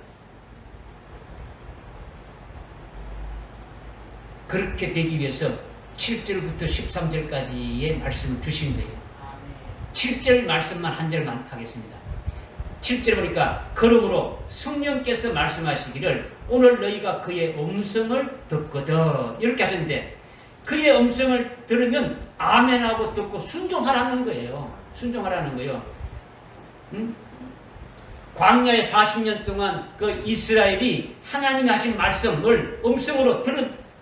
그렇게 되기 위해서 7절부터 13절까지의 말씀을 주신 거예요. 7절 말씀만 한 절만 하겠습니다. 7절에 보니까 그러므로 성령께서 말씀하시기를 오늘 너희가 그의 음성을 듣거든 이렇게 하셨는데 그의 음성을 들으면 아멘하고 듣고 순종하라는 거예요. 순종하라는 거예요. 광야에 40년 동안 그 이스라엘이 하나님이 하신 말씀을 음성으로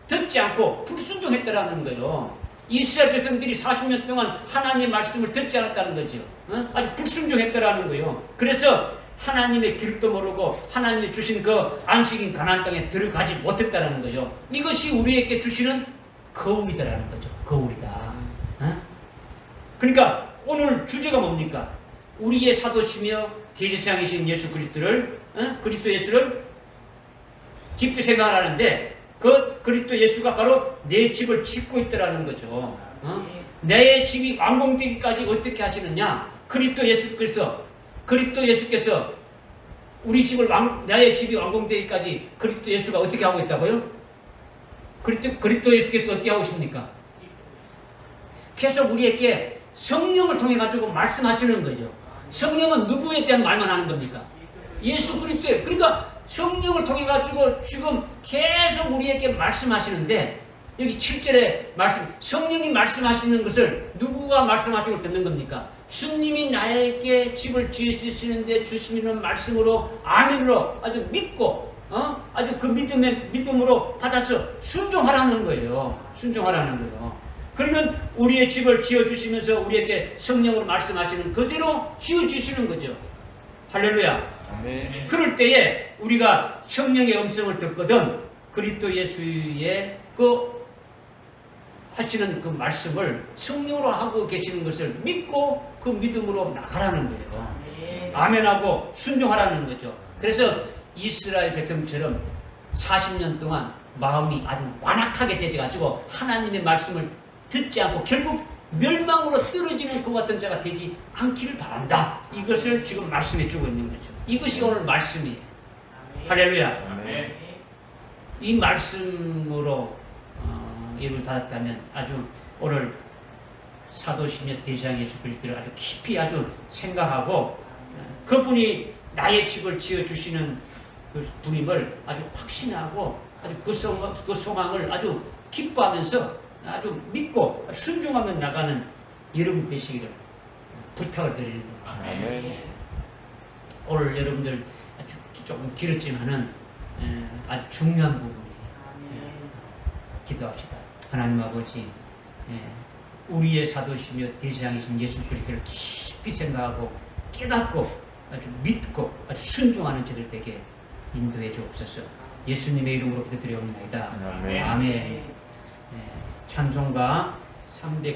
듣지 않고 불순종했다라는 거예요. 이스라엘 백성들이 40년 동안 하나님의 말씀을 듣지 않았다는 거죠. 아주 불순종했다라는 거예요. 그래서 하나님의 길도 모르고 하나님이 주신 그 안식인 가나안 땅에 들어가지 못했다라는 거예요. 이것이 우리에게 주시는 거울이다라는 거죠. 거울이다. 그러니까 오늘 주제가 뭡니까? 우리의 사도시며 대제사장이신 예수 그리스도를 그리스도 예수를 깊이 생각하라는데 그 그리스도 예수가 바로 내 집을 짓고 있다라는 거죠. 내 집이 완공되기까지 어떻게 하시느냐? 그리스도 예수께서 우리 집을 나의 집이 완공되기까지 그리스도 예수가 어떻게 하고 있다고요? 그리스도 예수께서 어떻게 하고 있습니까? 계속 우리에게 성령을 통해 가지고 말씀하시는 거죠. 성령은 누구에 대한 말만 하는 겁니까? 예수 그리스도에. 그러니까 성령을 통해 가지고 지금 계속 우리에게 말씀하시는데 여기 7절에 성령이 말씀하시는 것을 누구가 말씀하시고 듣는 겁니까? 주님이 나에게 집을 지으시는데 주시는 말씀으로 아멘으로 아주 믿고 아주 그 믿음으로 받아서 순종하라는 거예요. 순종하라는 거예요. 그러면 우리의 집을 지어주시면서 우리에게 성령으로 말씀하시는 그대로 지어주시는 거죠. 할렐루야. 아멘. 그럴 때에 우리가 성령의 음성을 듣거든 그리스도 예수의 그 하시는 그 말씀을 성령으로 하고 계시는 것을 믿고 그 믿음으로 나가라는 거예요. 아멘하고 순종하라는 거죠. 그래서 이스라엘 백성처럼 40년 동안 마음이 아주 완악하게 되어가지고 하나님의 말씀을 듣지 않고 결국 멸망으로 떨어지는 그 같은 자가 되지 않기를 바란다. 이것을 지금 말씀해 주고 있는 거죠. 이것이 오늘 말씀이에요. 할렐루야. 아멘. 이 말씀으로 이름을 받았다면 아주 오늘 사도시며 대장 예수 그리스도를 아주 깊이 아주 생각하고 그분이 나의 집을 지어주시는 그 분임을 아주 확신하고 아주 그 소망을 아주 기뻐하면서 아주 믿고 순종하며 나가는 여러분 되시기를 부탁을 드리는 겁니다. 아멘. 오늘 여러분들 아주 조금 길었지만은 아주 중요한 부분이에요. 기도합시다. 하나님 아버지, 우리의 사도시며 대장이신 예수 그리스도를 깊이 생각하고 깨닫고 아주 믿고 아주 순종하는 저들 에게 인도해 주옵소서. 예수님의 이름으로 기도드리옵나이다. 아멘. 아멘. 찬송가 300